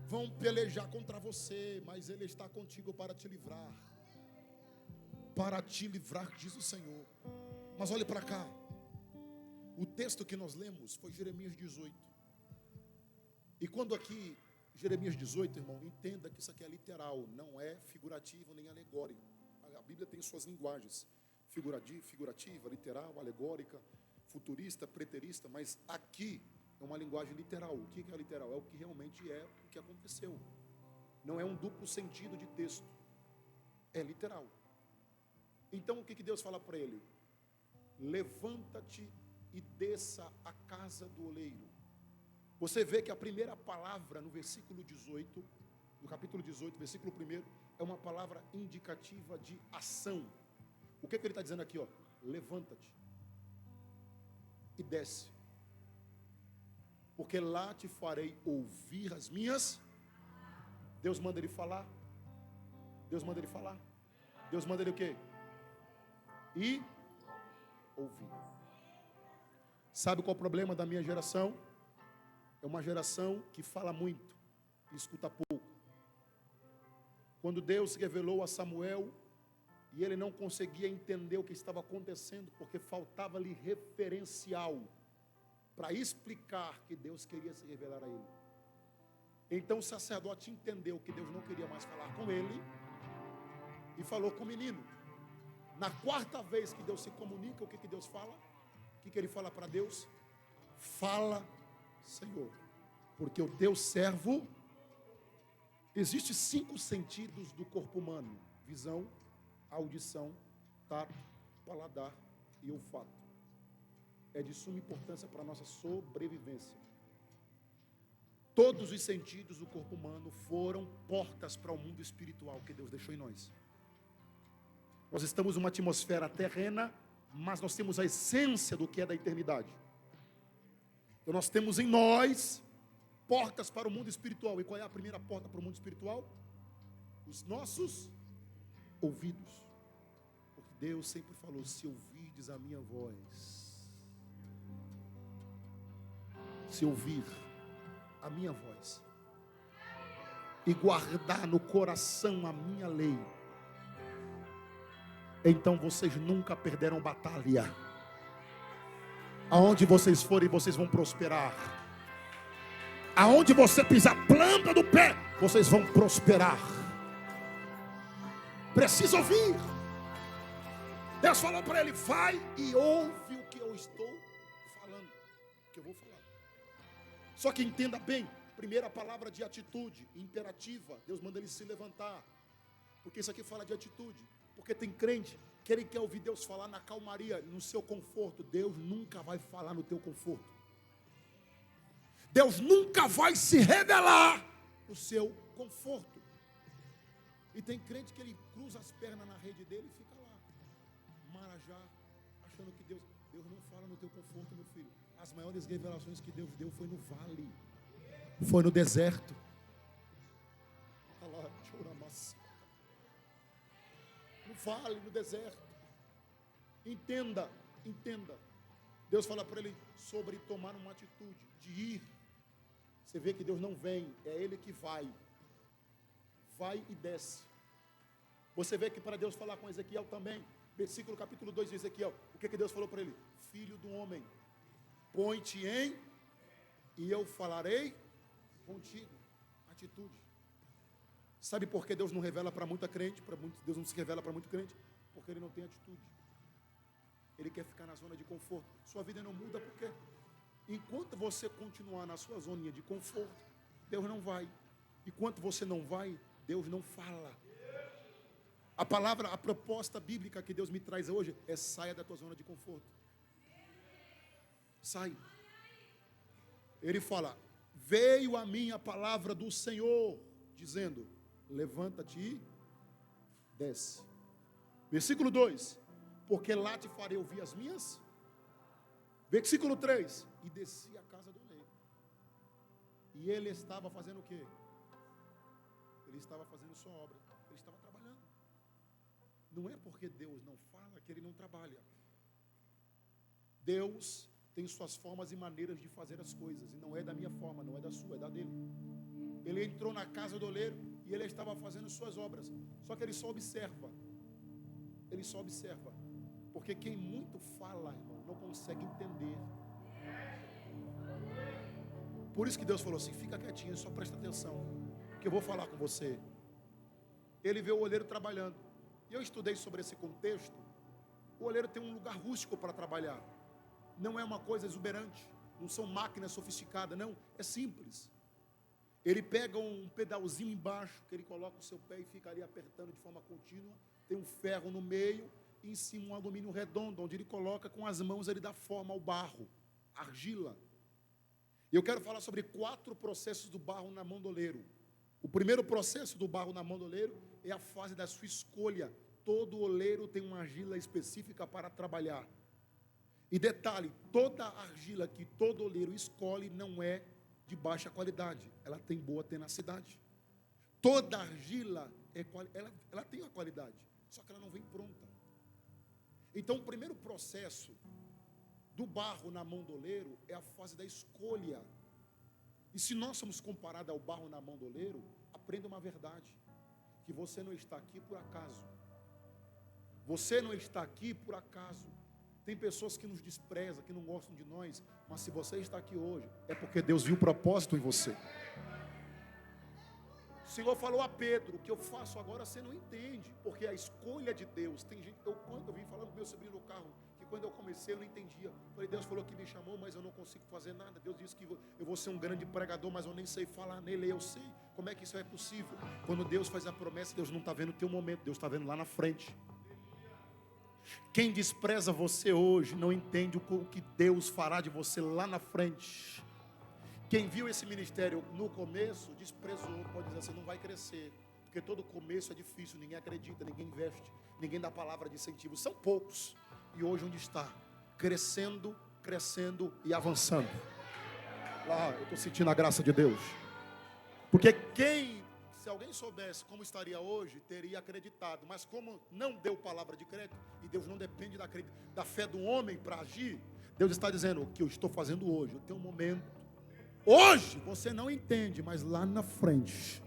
Vão pelejar contra você, mas ele está contigo para te livrar. Para te livrar, diz o Senhor. Mas olhe para cá. O texto que nós lemos foi Jeremias 18. E quando aqui, Jeremias 18, irmão, entenda que isso aqui é literal, não é figurativo nem alegórico. A Bíblia tem suas linguagens: figurativa, literal, alegórica, futurista, preterista, mas aqui é uma linguagem literal. O que é literal? É o que realmente é o que aconteceu. Não é um duplo sentido de texto. É literal. Então o que Deus fala para ele? Levanta-te e desça a casa do oleiro. Você vê que a primeira palavra no versículo 18, no capítulo 18, versículo 1, é uma palavra indicativa de ação. O que ele está dizendo aqui? Ó? Levanta-te e desce, porque lá te farei ouvir as minhas. Deus manda ele falar. Deus manda ele falar. Deus manda ele o quê? E ouvir. Sabe qual é o problema da minha geração? É uma geração que fala muito e escuta pouco. Quando Deus revelou a Samuel e ele não conseguia entender o que estava acontecendo, porque faltava-lhe referencial para explicar que Deus queria se revelar a ele. Então o sacerdote entendeu que Deus não queria mais falar com ele e falou com o menino. Na quarta vez que Deus se comunica, o que Deus fala? O que ele fala para Deus? Fala, Senhor, porque o teu servo... Existem 5 sentidos do corpo humano: visão, audição, tato, paladar e olfato. É de suma importância para a nossa sobrevivência. Todos os sentidos do corpo humano foram portas para o mundo espiritual que Deus deixou em nós. Nós estamos numa atmosfera terrena, mas nós temos a essência do que é da eternidade. Então nós temos em nós portas para o mundo espiritual. E qual é a primeira porta para o mundo espiritual? Os nossos ouvidos. Porque Deus sempre falou: se ouvirdes a minha voz, se ouvir a minha voz e guardar no coração a minha lei, então vocês nunca perderão batalha. Aonde vocês forem, vocês vão prosperar. Aonde você pisar a planta do pé, vocês vão prosperar. Precisa ouvir. Deus falou para ele: vai e ouve o que eu estou falando, o que eu vou falar. Só que entenda bem, primeira palavra de atitude, imperativa. Deus manda ele se levantar, porque isso aqui fala de atitude. Porque tem crente que ele quer ouvir Deus falar na calmaria, no seu conforto. Deus nunca vai falar no teu conforto. Deus nunca vai se revelar no seu conforto. E tem crente que ele cruza as pernas na rede dele e fica lá, marajá, achando que Deus não fala no teu conforto, meu filho. As maiores revelações que Deus deu foi no vale, foi no deserto. No vale, no deserto. Entenda. Deus fala para ele sobre tomar uma atitude de ir. Você vê que Deus não vem, é Ele que vai e desce. Você vê que para Deus falar com Ezequiel também, versículo capítulo 2 de Ezequiel, o que Deus falou para ele? Filho do homem, põe-te em, e eu falarei contigo. Atitude. Sabe por que Deus não revela para muita crente? Deus não se revela para muito crente? Porque Ele não tem atitude. Ele quer ficar na zona de conforto. Sua vida não muda porque enquanto você continuar na sua zona de conforto, Deus não vai. Enquanto você não vai, Deus não fala. A proposta bíblica que Deus me traz hoje é: saia da tua zona de conforto. Sai. Ele fala: veio a mim a palavra do Senhor, dizendo: levanta-te e desce. Versículo 2: porque lá te farei ouvir as minhas. Versículo 3: e desci a casa do oleiro. E ele estava fazendo o quê? Ele estava fazendo sua obra. Ele estava trabalhando. Não é porque Deus não fala que Ele não trabalha. Deus tem suas formas e maneiras de fazer as coisas. E não é da minha forma, não é da sua, é da dele. Ele entrou na casa do oleiro e ele estava fazendo suas obras. Só que ele só observa. Ele só observa. Porque quem muito fala, irmão, não consegue entender. Por isso que Deus falou assim: fica quietinho, só presta atenção, que eu vou falar com você. Ele vê o oleiro trabalhando. E eu estudei sobre esse contexto. O oleiro tem um lugar rústico para trabalhar. Não é uma coisa exuberante. Não são máquinas sofisticadas, não. É simples. Ele pega um pedalzinho embaixo, que ele coloca o seu pé e fica ali apertando de forma contínua. Tem um ferro no meio e em cima um alumínio redondo, onde ele coloca com as mãos, ele dá forma ao barro, argila. E eu quero falar sobre 4 processos do barro na mão do oleiro. O primeiro processo do barro na mão do oleiro é a fase da sua escolha. Todo oleiro tem uma argila específica para trabalhar. E detalhe, toda argila que todo oleiro escolhe não é de baixa qualidade, ela tem boa tenacidade. Toda argila ela tem uma qualidade, só que ela não vem pronta. Então o primeiro processo do barro na mão do oleiro é a fase da escolha. E se nós somos comparados ao barro na mão do oleiro, aprenda uma verdade: que você não está aqui por acaso. Você não está aqui por acaso. Tem pessoas que nos desprezam, que não gostam de nós, mas se você está aqui hoje, é porque Deus viu propósito em você. O Senhor falou a Pedro: o que eu faço agora você não entende, porque a escolha de Deus. Tem gente, quando eu vim falando com meu sobrinho no carro, que quando eu comecei eu não entendia. Falei: Deus falou que me chamou, mas eu não consigo fazer nada. Deus disse que eu vou ser um grande pregador, mas eu nem sei falar nele. Eu sei. Como é que isso é possível? Quando Deus faz a promessa, Deus não está vendo o teu momento, Deus está vendo lá na frente. Quem despreza você hoje não entende o que Deus fará de você lá na frente. Quem viu esse ministério no começo desprezou, pode dizer assim: não vai crescer, porque todo começo é difícil, ninguém acredita, ninguém investe, ninguém dá palavra de incentivo, são poucos. E hoje onde está? Crescendo e avançando. Lá eu estou sentindo a graça de Deus. Porque quem Se alguém soubesse como estaria hoje, teria acreditado. Mas como não deu palavra de crédito, e Deus não depende da fé do homem para agir, Deus está dizendo: o que eu estou fazendo hoje, eu tenho um momento. Hoje você não entende, mas lá na frente,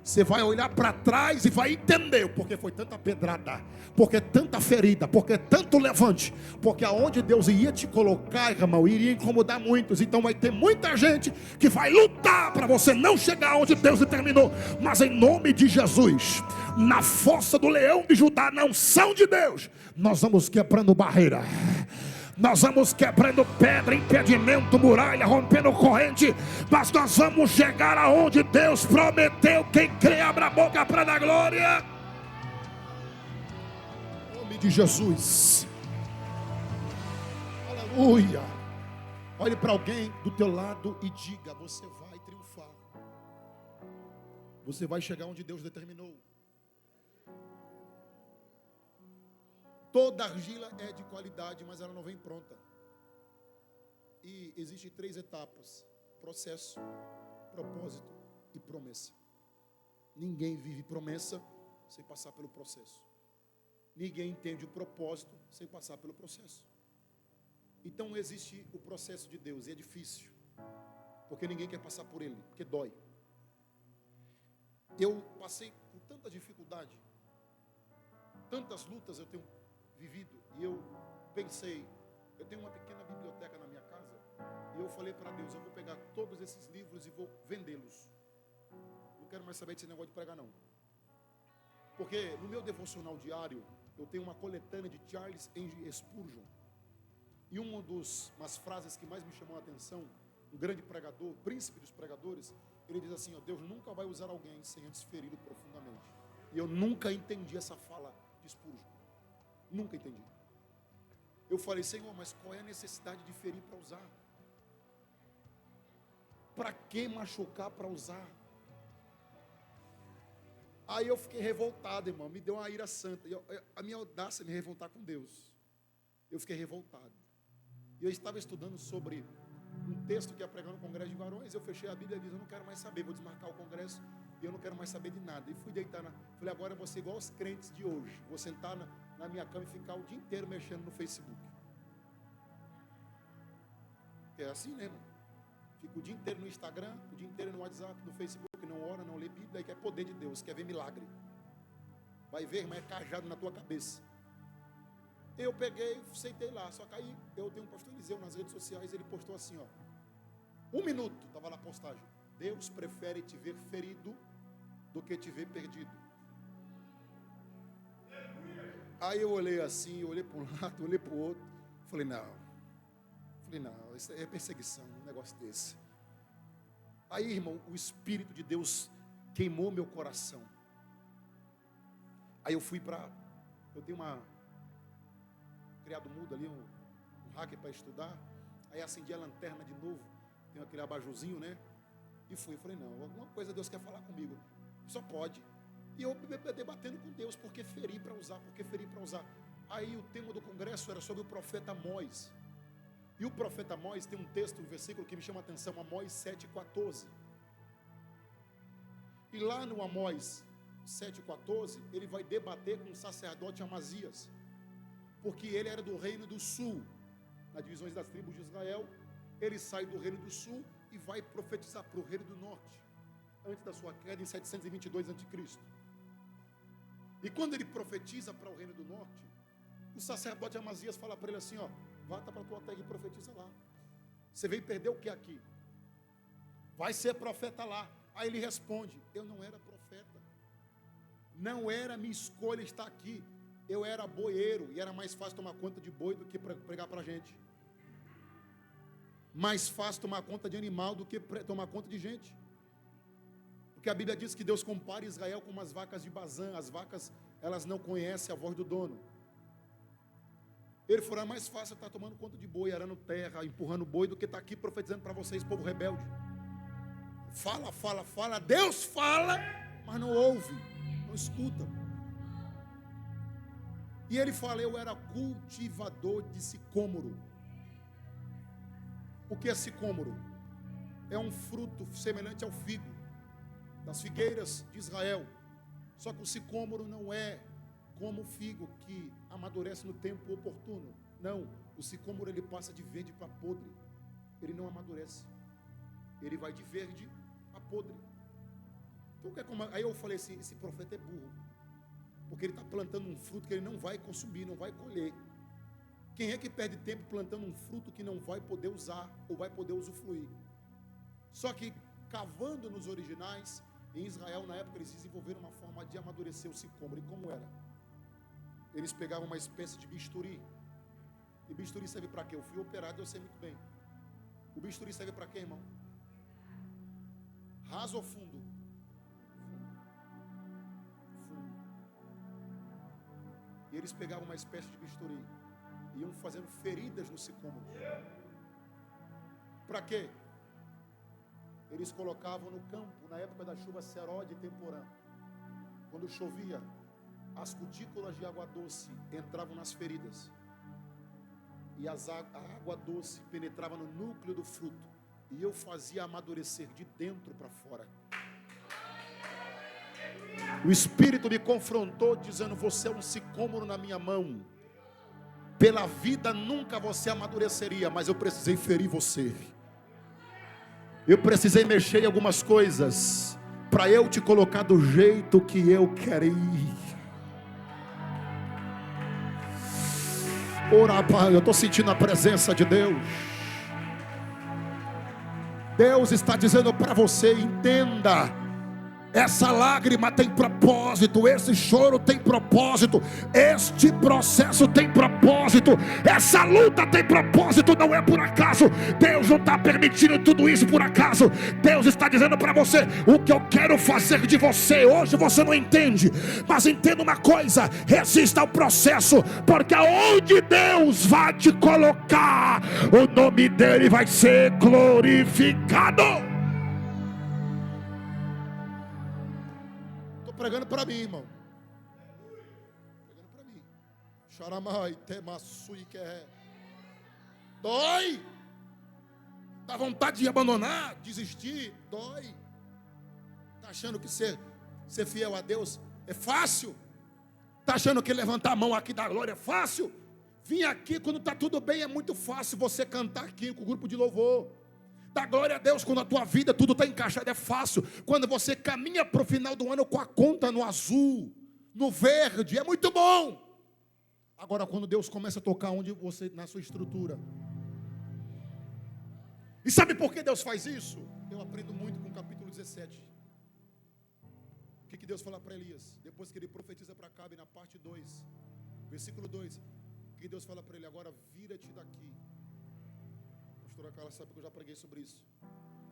você vai olhar para trás e vai entender porque foi tanta pedrada, porque tanta ferida, porque tanto levante, porque aonde Deus ia te colocar, irmão, iria incomodar muitos. Então vai ter muita gente que vai lutar para você não chegar onde Deus determinou. Mas em nome de Jesus, na força do leão de Judá, na unção de Deus, nós vamos quebrando barreira. Nós vamos quebrando pedra, impedimento, muralha, rompendo corrente. Mas nós vamos chegar aonde Deus prometeu. Quem crê, abra a boca para dar glória. Em nome de Jesus. Aleluia. Olhe para alguém do teu lado e diga: você vai triunfar. Você vai chegar onde Deus determinou. Toda argila é de qualidade, mas ela não vem pronta. E existem 3 etapas: processo, propósito e promessa. Ninguém vive promessa sem passar pelo processo. Ninguém entende o propósito sem passar pelo processo. Então existe o processo de Deus, e é difícil, porque ninguém quer passar por ele, porque dói. Eu passei por tanta dificuldade, tantas lutas eu tenho vivido, e eu pensei, eu tenho uma pequena biblioteca na minha casa, e eu falei para Deus: eu vou pegar todos esses livros e vou vendê-los. Não quero mais saber desse negócio de pregar não, porque no meu devocional diário eu tenho uma coletânea de Charles N. Spurgeon, e umas frases que mais me chamou a atenção, um grande pregador, príncipe dos pregadores, ele diz assim: ó, Deus nunca vai usar alguém sem antes feri-lo profundamente. E eu nunca entendi essa fala de Spurgeon. Nunca entendi. Eu falei: Senhor, mas qual é a necessidade de ferir para usar? Para que machucar para usar? Aí eu fiquei revoltado, irmão. Me deu uma ira santa. A minha audácia é me revoltar com Deus. Eu fiquei revoltado. E eu estava estudando sobre um texto que ia pregar no Congresso de Varões. Eu fechei a Bíblia e disse: eu não quero mais saber, vou desmarcar o Congresso. E eu não quero mais saber de nada. E fui deitar falei: agora eu vou ser igual aos crentes de hoje. Vou sentar na minha cama e ficar o dia inteiro mexendo no Facebook. É assim, né, irmão? Fico o dia inteiro no Instagram, o dia inteiro no WhatsApp, no Facebook. Não ora, não lê Bíblia, e quer poder de Deus, quer ver milagre. Vai ver, irmão, é cajado na tua cabeça. Eu peguei, sentei lá. Só que aí eu tenho um pastor Eliseu nas redes sociais. Ele postou assim, ó: 1 minuto, estava na postagem: Deus prefere te ver ferido do que te ver perdido. Aí eu olhei assim, eu olhei para um lado, olhei para o outro. Falei, não, isso é perseguição, um negócio desse. Aí, irmão, o Espírito de Deus queimou meu coração. Aí eu fui eu tenho criado mudo ali, um hacker para estudar. Aí acendi a lanterna de novo, tem aquele abajurzinho, né? E falei, não, alguma coisa Deus quer falar comigo, só pode. E eu debatendo com Deus, porque ferir para usar. Aí o tema do congresso era sobre o profeta Amós. E o profeta Amós tem um texto, um versículo que me chama a atenção, Amós 7,14. E lá no Amós 7,14, ele vai debater com o sacerdote Amazias, porque ele era do reino do sul, nas divisões das tribos de Israel. Ele sai do reino do sul e vai profetizar para o reino do norte, antes da sua queda em 722 a.C. E quando ele profetiza para o reino do norte, o sacerdote Amazias fala para ele assim, ó: volta para a tua terra e profetiza lá. Você veio perder o que aqui? Vai ser profeta lá. Aí ele responde: eu não era profeta, não era minha escolha estar aqui. Eu era boieiro, e era mais fácil tomar conta de boi do que pregar para a gente. Mais fácil tomar conta de animal do que tomar conta de gente. Porque a Bíblia diz que Deus compara Israel com umas vacas de Bazã. As vacas, elas não conhecem a voz do dono. Ele falou: é mais fácil estar tomando conta de boi, arando terra, empurrando boi, do que estar aqui profetizando para vocês, povo rebelde. Fala, Deus fala, mas não ouve, não escuta. E ele fala: eu era cultivador de sicômoro. O que é sicômoro? é um fruto semelhante ao figo das figueiras de Israel. Só que o sicômoro não é como o figo que amadurece no tempo oportuno. Não, o sicômoro ele passa de verde para podre. Ele não amadurece. Ele vai de verde a podre. Então, aí eu falei assim, esse profeta é burro. Porque ele está plantando um fruto que ele não vai consumir, não vai colher. Quem é que perde tempo plantando um fruto que não vai poder usar ou vai poder usufruir? Só que cavando nos originais, em Israel na época eles desenvolveram uma forma de amadurecer o sicômoro. E como era? Eles pegavam uma espécie de bisturi. E bisturi serve para quê? Eu fui operado, eu sei muito bem. O bisturi serve para quê, irmão? Raso ou fundo? Fundo. E eles pegavam uma espécie de bisturi e iam fazendo feridas no sicômoro. Para quê? Eles colocavam no campo, na época da chuva serode e temporã. Quando chovia, as cutículas de água doce entravam nas feridas. E a água doce penetrava no núcleo do fruto. E eu fazia amadurecer de dentro para fora. O Espírito me confrontou dizendo, você é um sicômoro na minha mão. Pela vida nunca você amadureceria, mas eu precisei ferir você. Eu precisei mexer em algumas coisas para eu te colocar do jeito que eu quero ir. Ora, Pai, eu estou sentindo a presença de Deus. Deus está dizendo para você, entenda. Essa lágrima tem propósito, esse choro tem propósito, este processo tem propósito, essa luta tem propósito, não é por acaso. Deus não está permitindo tudo isso por acaso. Deus está dizendo para você, o que eu quero fazer de você, hoje você não entende, mas entenda uma coisa, resista ao processo, porque aonde Deus vai te colocar, o nome dele vai ser glorificado. Pregando para mim, irmão. Pregando para mim. Charamai, temassui que é. Dói. Dá vontade de abandonar, desistir. Dói. Tá achando que ser fiel a Deus é fácil? Tá achando que levantar a mão aqui da glória é fácil? Vir aqui quando tá tudo bem é muito fácil você cantar aqui com o grupo de louvor. Dá glória a Deus quando a tua vida tudo está encaixado, é fácil. Quando você caminha para o final do ano com a conta no azul, no verde, é muito bom. Agora quando Deus começa a tocar onde você, na sua estrutura. E sabe por que Deus faz isso? Eu aprendo muito com o capítulo 17. O que Deus fala para Elias? Depois que ele profetiza para Acabe na parte 2, versículo 2. O que Deus fala para ele? Agora vira-te daqui. A Carla sabe que eu já preguei sobre isso.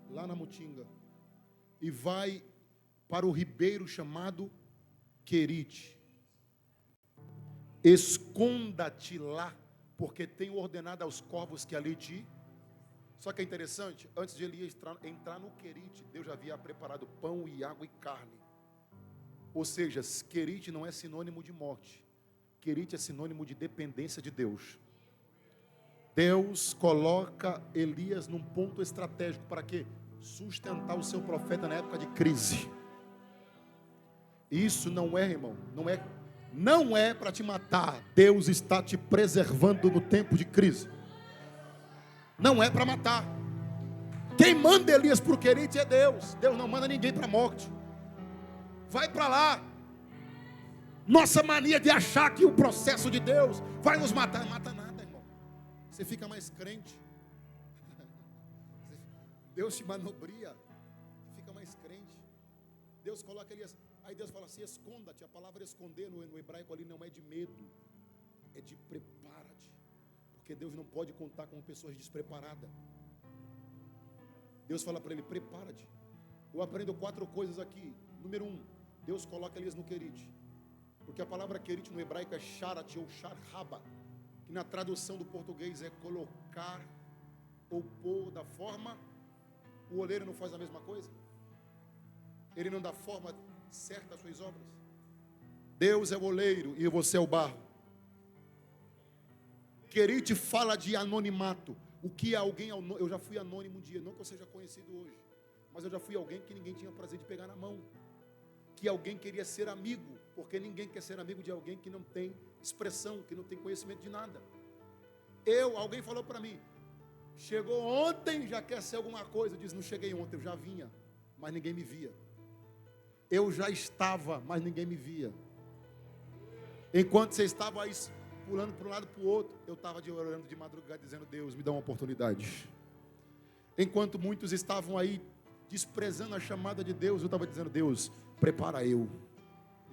Lá na Mutinga. E vai para o ribeiro chamado Querite. Esconda-te lá, porque tenho ordenado aos corvos que ali te... Só que é interessante, antes de Elias entrar no Querite, Deus já havia preparado pão e água e carne. Ou seja, Querite não é sinônimo de morte. Querite é sinônimo de dependência de Deus. Deus coloca Elias num ponto estratégico para quê? Sustentar o seu profeta na época de crise. Isso não é, irmão, não é para te matar. Deus está te preservando no tempo de crise. Não é para matar. Quem manda Elias para o Querite é Deus. Deus não manda ninguém para a morte. Vai para lá. Nossa mania de achar que o processo de Deus vai nos matar, não mata nada. Você fica mais crente. Deus te manobria. Você fica mais crente. Deus coloca Elias. Aí Deus fala assim, esconda-te. A palavra esconder no hebraico ali não é de medo. É de prepara-te. Porque Deus não pode contar com pessoas despreparadas. Deus fala para ele, prepara-te. Eu aprendo 4 coisas aqui. Número 1, Deus coloca Elias no Querite. Porque a palavra Querite no hebraico é sharat ou sharhaba. Que na tradução do português é colocar ou pôr da forma. O oleiro não faz a mesma coisa? Ele não dá forma certa às suas obras? Deus é o oleiro e você é o barro. Querite fala de anonimato. O que é alguém, eu já fui anônimo um dia, não que eu seja conhecido hoje, mas eu já fui alguém que ninguém tinha prazer de pegar na mão, que alguém queria ser amigo, porque ninguém quer ser amigo de alguém que não tem expressão, que não tem conhecimento de nada. Alguém falou para mim, chegou ontem, já quer ser alguma coisa. Eu disse, não cheguei ontem, eu já vinha, mas ninguém me via. Eu já estava, mas ninguém me via. Enquanto você estava aí pulando para um lado para o outro, eu estava orando de madrugada, dizendo, Deus, me dá uma oportunidade. Enquanto muitos estavam aí desprezando a chamada de Deus, eu estava dizendo, Deus, prepara eu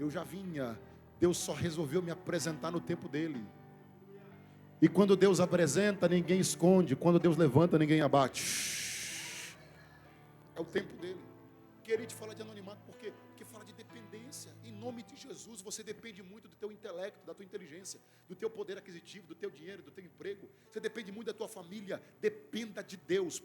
já vinha. Deus só resolveu me apresentar no tempo dele. E quando Deus apresenta, ninguém esconde. Quando Deus levanta, ninguém abate. É o tempo dele. Queria te falar de anonimato, por quê? Porque fala de dependência. Em nome de Jesus, você depende muito do teu intelecto, da tua inteligência, do teu poder aquisitivo, do teu dinheiro, do teu emprego. Você depende muito da tua família. Dependa de Deus.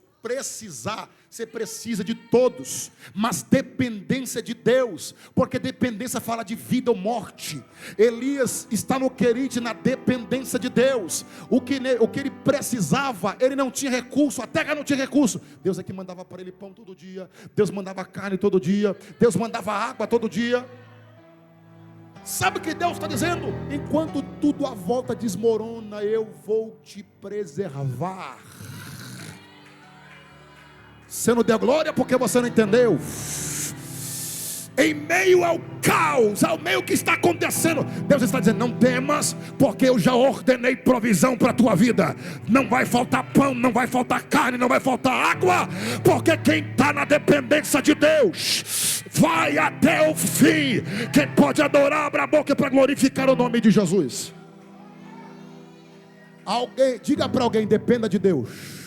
Você precisa de todos, mas dependência de Deus, porque dependência fala de vida ou morte. Elias está no querite, na dependência de Deus. O que ele precisava, ele não tinha recurso, a terra não tinha recurso. Deus é que mandava para ele pão todo dia, Deus mandava carne todo dia, Deus mandava água todo dia. Sabe o que Deus está dizendo? Enquanto tudo à volta desmorona, eu vou te preservar. Você não deu glória porque você não entendeu. Em meio ao caos, ao meio que está acontecendo, Deus está dizendo, não temas, porque eu já ordenei provisão para a tua vida. Não vai faltar pão, não vai faltar carne, não vai faltar água, porque quem está na dependência de Deus vai até o fim. Quem pode adorar, abra a boca para glorificar o nome de Jesus. Diga para alguém, dependa de Deus.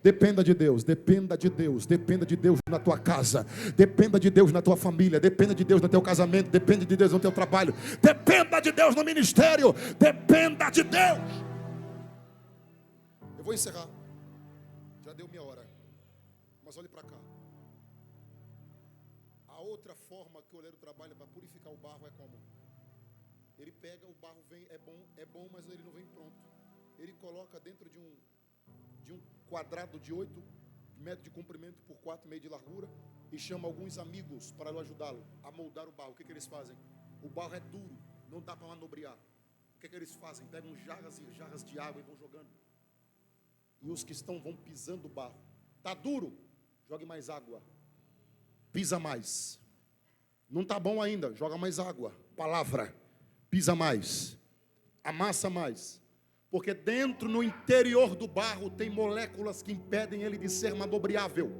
Dependa de Deus, dependa de Deus, dependa de Deus na tua casa, dependa de Deus na tua família, dependa de Deus no teu casamento, dependa de Deus no teu trabalho, dependa de Deus no ministério, dependa de Deus. Eu vou encerrar, já deu minha hora, mas olhe para cá. A outra forma que o oleiro trabalha para purificar o barro é como? Ele pega, o barro vem, é bom, mas ele não vem pronto. Ele coloca dentro de um quadrado de 8 metros de comprimento por 4,5 de largura e chama alguns amigos para ajudá-lo a moldar o barro. O que eles fazem? O barro é duro, não dá para manobrear. O que eles fazem? Pegam jarras e jarras de água e vão jogando. E os que vão pisando o barro. Está duro? Jogue mais água. Pisa mais. Não está bom ainda? Joga mais água. Palavra. Pisa mais. Amassa mais. Porque dentro, no interior do barro, tem moléculas que impedem ele de ser manobreável.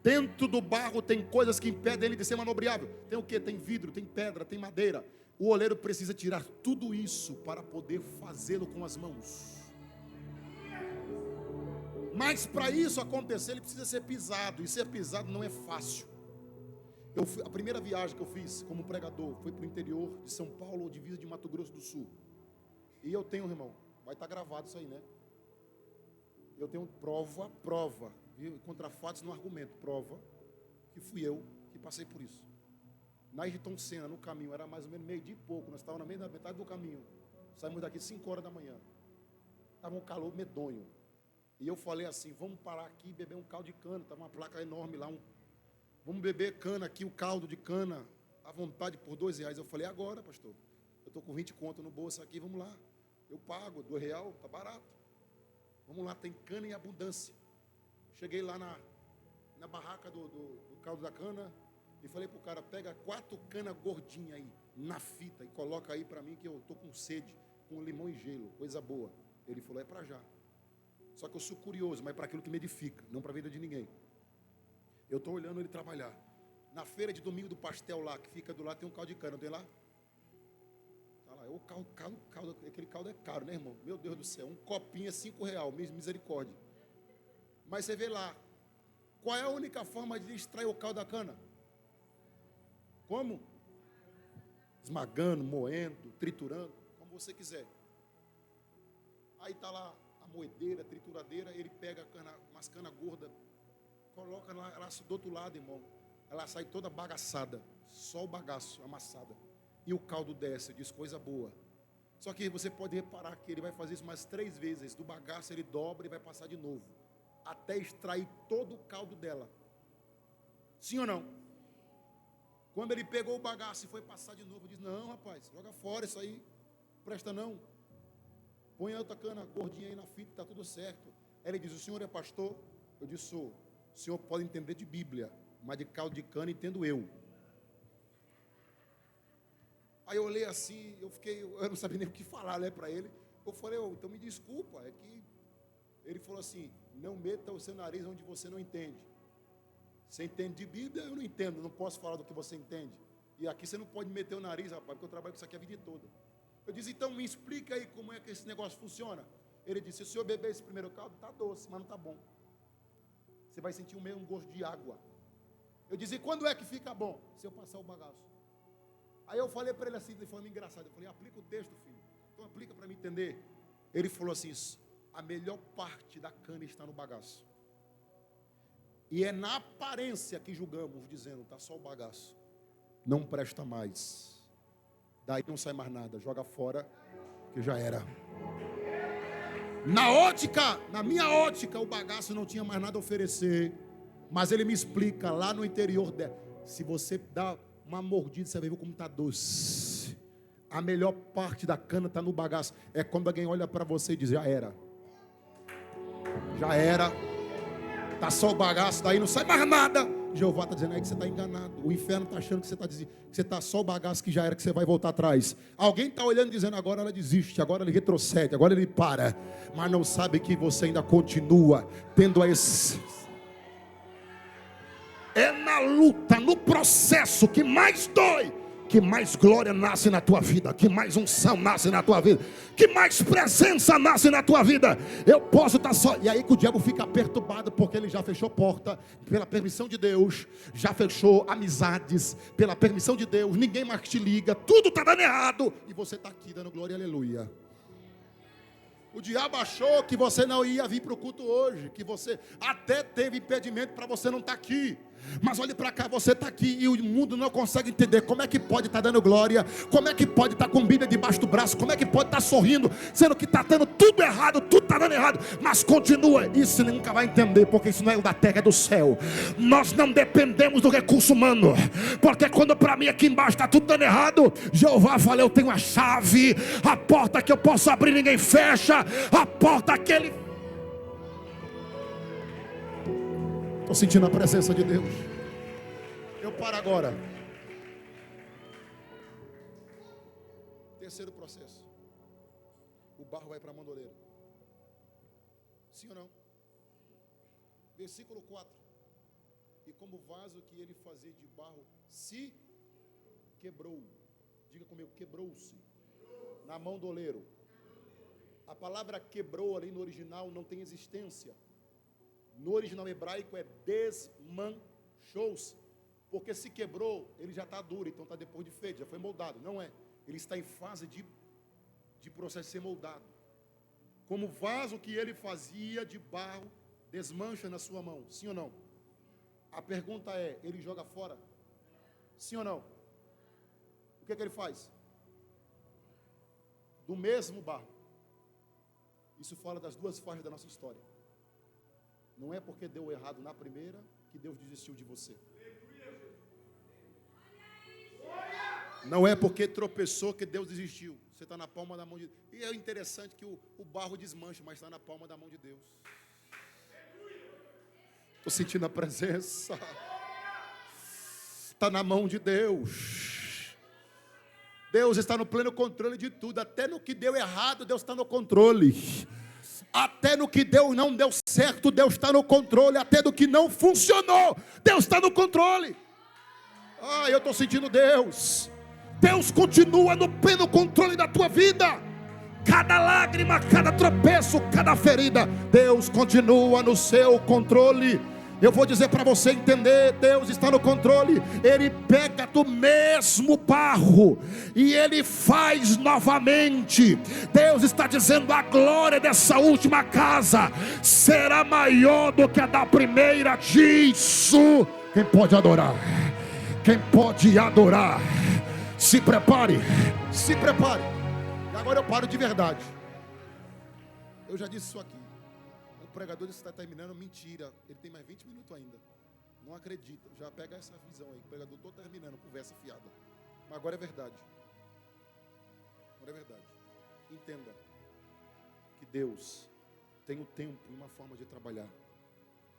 Dentro do barro tem coisas que impedem ele de ser manobreável. Tem o que? Tem vidro, tem pedra, tem madeira. O oleiro precisa tirar tudo isso para poder fazê-lo com as mãos. Mas para isso acontecer, ele precisa ser pisado. E ser pisado não é fácil. A primeira viagem que eu fiz como pregador foi para o interior de São Paulo, divisa de Mato Grosso do Sul. E eu tenho, irmão, vai estar gravado isso aí, né? Eu tenho prova, viu? Contra fatos no argumento, prova, que fui eu que passei por isso. Na Ayrton Senna, no caminho, era mais ou menos meio-dia e pouco, nós estávamos na metade do caminho. Saímos daqui 5 horas da manhã. Estava um calor medonho. E eu falei assim, vamos parar aqui e beber um caldo de cana. Estava uma placa enorme lá, vamos beber cana aqui, o caldo de cana, à vontade, por R$2. Eu falei, agora, pastor, eu estou com 20 conto no bolso aqui, vamos lá. Eu pago, R$2, está barato. Vamos lá, tem cana em abundância. Cheguei lá na barraca do caldo da cana e falei para o cara, pega 4 canas gordinhas aí, na fita, e coloca aí para mim que eu estou com sede, com limão e gelo, coisa boa. Ele falou, é para já. Só que eu sou curioso, mas é para aquilo que me edifica, não para a vida de ninguém. Eu estou olhando ele trabalhar. Na feira de domingo do pastel lá, que fica do lado, tem um caldo de cana, não tem lá? O caldo, aquele caldo é caro, né, irmão? Meu Deus do céu, um copinho é R$5, misericórdia. Mas você vê lá, qual é a única forma de extrair o caldo da cana? Como? Esmagando, moendo, triturando, como você quiser. Aí está lá a moedeira, a trituradeira, ele pega umas canas gordas, coloca lá, ela do outro lado, irmão. Ela sai toda bagaçada, só o bagaço, amassada. E o caldo desce, diz coisa boa. Só que você pode reparar que ele vai fazer isso mais 3 vezes. Do bagaço ele dobra e vai passar de novo, até extrair todo o caldo dela. Sim ou não? Quando ele pegou o bagaço e foi passar de novo, diz: não, rapaz, joga fora isso aí, presta não. Põe a outra cana gordinha aí na fita, está tudo certo. Ele diz: o senhor é pastor? Eu disse: sou. O senhor pode entender de Bíblia, mas de caldo de cana entendo eu. Aí eu olhei assim, eu não sabia nem o que falar, né, para ele. Eu falei: então me desculpa, é que... Ele falou assim: não meta o seu nariz onde você não entende. Você entende de Bíblia? Eu não entendo, não posso falar do que você entende. E aqui você não pode meter o nariz, rapaz, porque eu trabalho com isso aqui a vida toda. Eu disse: então me explica aí como é que esse negócio funciona. Ele disse: se o senhor beber esse primeiro caldo, está doce, mas não está bom. Você vai sentir um gosto de água. Eu disse: e quando é que fica bom? Se eu passar o bagaço. Aí eu falei para ele assim, de forma engraçada. Eu falei: aplica o texto, filho. Então aplica para me entender. Ele falou assim: a melhor parte da cana está no bagaço. E é na aparência que julgamos, dizendo: está só o bagaço, não presta mais. Daí não sai mais nada, joga fora, que já era. Na minha ótica, o bagaço não tinha mais nada a oferecer. Mas ele me explica lá no interior dela. Se você dá uma mordida, você vai ver como está doce. A melhor parte da cana está no bagaço. É quando alguém olha para você e diz: já era. Já era. Está só o bagaço, daí não sai mais nada. Jeová está dizendo aí que você está enganado. O inferno está achando que você está dizendo que você está só o bagaço, que já era, que você vai voltar atrás. Alguém está olhando e dizendo: agora ela desiste, agora ele retrocede, agora ele para. Mas não sabe que você ainda continua tendo a essência. É na luta, no processo que mais dói, que mais glória nasce na tua vida, que mais unção nasce na tua vida, que mais presença nasce na tua vida. Eu posso estar só. E aí que o diabo fica perturbado, porque ele já fechou porta, pela permissão de Deus, já fechou amizades, pela permissão de Deus, ninguém mais te liga, tudo está dando errado, e você está aqui dando glória, aleluia. O diabo achou que você não ia vir para o culto hoje, que você até teve impedimento para você não estar aqui. Mas olhe para cá, você está aqui e o mundo não consegue entender como é que pode estar dando glória, como é que pode estar com Bíblia debaixo do braço, como é que pode estar sorrindo, sendo que está dando tudo errado, tudo está dando errado. Mas continua, isso nunca vai entender, porque isso não é da terra, é do céu. Nós não dependemos do recurso humano, porque quando para mim aqui embaixo está tudo dando errado, Jeová fala: eu tenho a chave, a porta que eu posso abrir ninguém fecha, a porta que ele... Estou sentindo a presença de Deus. Eu paro agora. Terceiro processo. O barro vai para a mandoleira. Sim ou não? Versículo 4. E como o vaso que ele fazia de barro se quebrou. Diga comigo: quebrou-se. Na mão do oleiro. A palavra quebrou ali no original não tem existência. No original hebraico é desmanchou-se. Porque se quebrou, ele já está duro, então está depois de feito, já foi moldado. Não é. Ele está em fase de processo de ser moldado. Como o vaso que ele fazia de barro desmancha na sua mão. Sim ou não? A pergunta é: ele joga fora? Sim ou não? O que é que ele faz? Do mesmo barro. Isso fala das duas fases da nossa história. Não é porque deu errado na primeira que Deus desistiu de você. Não é porque tropeçou que Deus desistiu. Você está na palma da mão de Deus. E é interessante que o barro desmancha, mas está na palma da mão de Deus. Estou sentindo a presença. Está na mão de Deus. Deus está no pleno controle de tudo. Até no que deu errado, Deus está no controle. Até no que não deu certo, Deus está no controle. Até no que não funcionou, Deus está no controle. Eu estou sentindo Deus. Deus continua no pleno controle da tua vida. Cada lágrima, cada tropeço, cada ferida, Deus continua no seu controle. Eu vou dizer para você entender: Deus está no controle. Ele pega do mesmo barro e Ele faz novamente. Deus está dizendo: a glória dessa última casa será maior do que a da primeira. Disso, quem pode adorar? Quem pode adorar? Se prepare, se prepare. Agora eu paro de verdade. Eu já disse isso aqui. O pregador disse que está terminando. Mentira. Ele tem mais 20 minutos ainda. Não acredita. Já pega essa visão aí. O pregador, estou terminando. Conversa fiada. Mas agora é verdade. Agora é verdade. Entenda que Deus tem um tempo e uma forma de trabalhar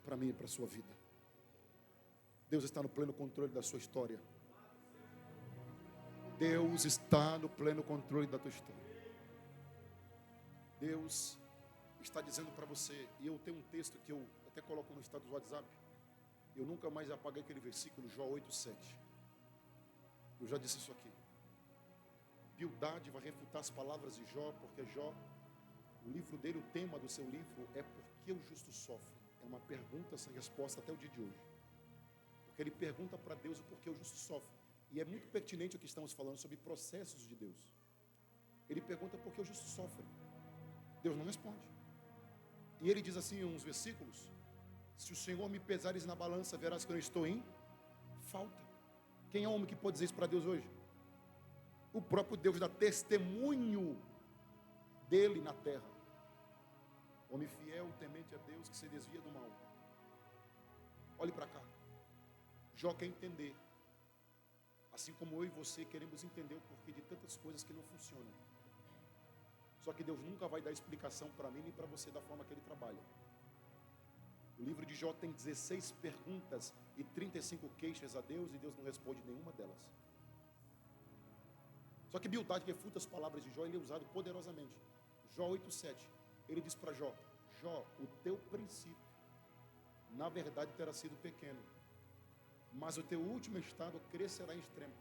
para mim e para a sua vida. Deus está no pleno controle da sua história. Deus está no pleno controle da tua história. Deus está dizendo para você, e eu tenho um texto que eu até coloco no status do WhatsApp. Eu nunca mais apaguei aquele versículo, Jó 8:7. Eu já disse isso aqui. Bildade vai refutar as palavras de Jó, porque Jó, o livro dele, o tema do seu livro é Por que o justo sofre? É uma pergunta sem resposta até o dia de hoje. Porque ele pergunta para Deus o porquê o justo sofre. E é muito pertinente o que estamos falando sobre processos de Deus. Ele pergunta por que o justo sofre. Deus não responde. E ele diz assim em uns versículos: se o Senhor me pesares na balança, verás que eu não estou em falta. Quem é o homem que pode dizer isso para Deus hoje? O próprio Deus dá testemunho dele na terra. Homem fiel, temente a Deus, que se desvia do mal. Olhe para cá. Jó quer entender. Assim como eu e você queremos entender o porquê de tantas coisas que não funcionam. Só que Deus nunca vai dar explicação para mim nem para você da forma que Ele trabalha. O livro de Jó tem 16 perguntas e 35 queixas a Deus, e Deus não responde nenhuma delas. Só que Bildade refuta as palavras de Jó, ele é usado poderosamente. Jó 8:7, ele diz para Jó: Jó, o teu princípio, na verdade, terá sido pequeno, mas o teu último estado crescerá em extremo.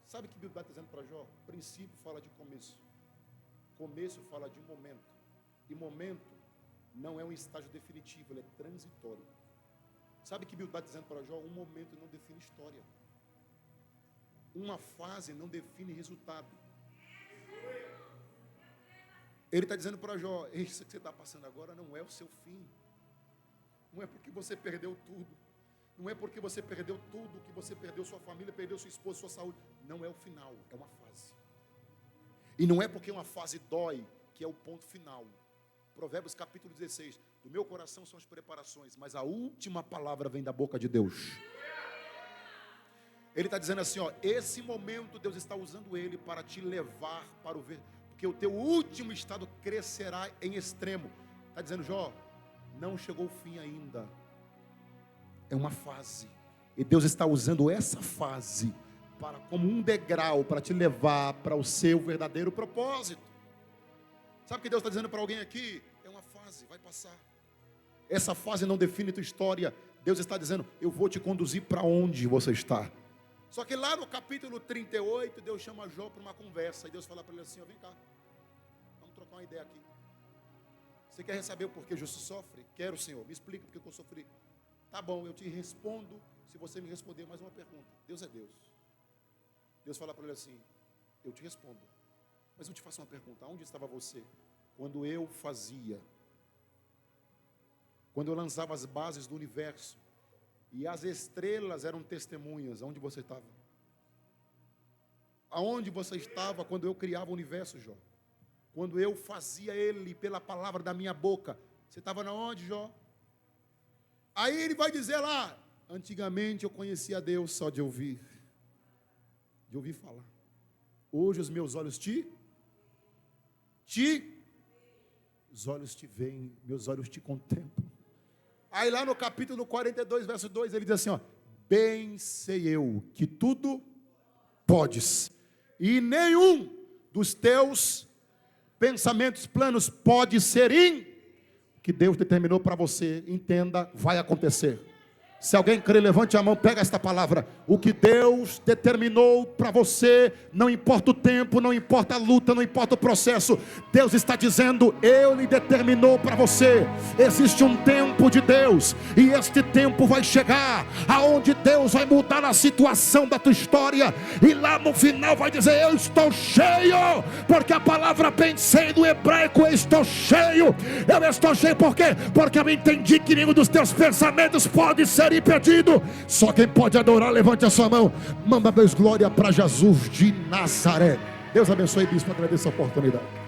Sabe o que Bildade está dizendo para Jó? Princípio fala de começo. Começo fala de momento. E momento não é um estágio definitivo, ele é transitório. Sabe o que Bildade está dizendo para Jó? Um momento não define história. Uma fase não define resultado. Ele está dizendo para Jó: isso que você está passando agora não é o seu fim. Não é porque você perdeu tudo. Não é porque você perdeu tudo, que você perdeu sua família, perdeu sua esposa, sua saúde. Não é o final, é uma fase. E não é porque uma fase dói, que é o ponto final. Provérbios capítulo 16. Do meu coração são as preparações, mas a última palavra vem da boca de Deus. Ele está dizendo assim, ó, esse momento Deus está usando ele para te levar para o ver, porque o teu último estado crescerá em extremo. Está dizendo, Jó, não chegou o fim ainda. É uma fase. E Deus está usando essa fase para, como um degrau para te levar para o seu verdadeiro propósito. Sabe o que Deus está dizendo para alguém aqui? É uma fase, vai passar. Essa fase não define tua história. Deus está dizendo, eu vou te conduzir para onde você está. Só que lá no capítulo 38, Deus chama Jó para uma conversa. E Deus fala para ele assim, ó, vem cá, vamos trocar uma ideia aqui. Você quer saber o porquê justo sofre? Quero, Senhor, me explica porque eu sofri. Tá bom, eu te respondo se você me responder mais uma pergunta. Deus é Deus. Deus fala para ele assim, eu te respondo, mas eu te faço uma pergunta, onde estava você quando eu fazia? Quando eu lançava as bases do universo e as estrelas eram testemunhas, aonde você estava? Aonde você estava quando eu criava o universo, Jó? Quando eu fazia ele pela palavra da minha boca, você estava na onde, Jó? Aí ele vai dizer lá, antigamente eu conhecia Deus só de ouvir falar. Hoje os meus olhos os olhos te veem, meus olhos te contemplam. Aí lá no capítulo 42, verso 2, ele diz assim, ó, bem sei eu que tudo podes, e nenhum dos teus pensamentos, planos pode ser que Deus determinou para você, entenda, vai acontecer. Se alguém crê, levante a mão, pega esta palavra. O que Deus determinou para você, não importa o tempo, não importa a luta, não importa o processo. Deus está dizendo, eu lhe determinou para você. Existe um tempo de Deus, e este tempo vai chegar, aonde Deus vai mudar a situação da tua história, e lá no final vai dizer, eu estou cheio, porque a palavra bem sei do hebraico, eu estou cheio por quê? Porque eu entendi que nenhum dos teus pensamentos pode ser impedido. Só quem pode adorar, levante a sua mão. Manda Deus glória para Jesus de Nazaré. Deus abençoe, bispo, agradeço a oportunidade.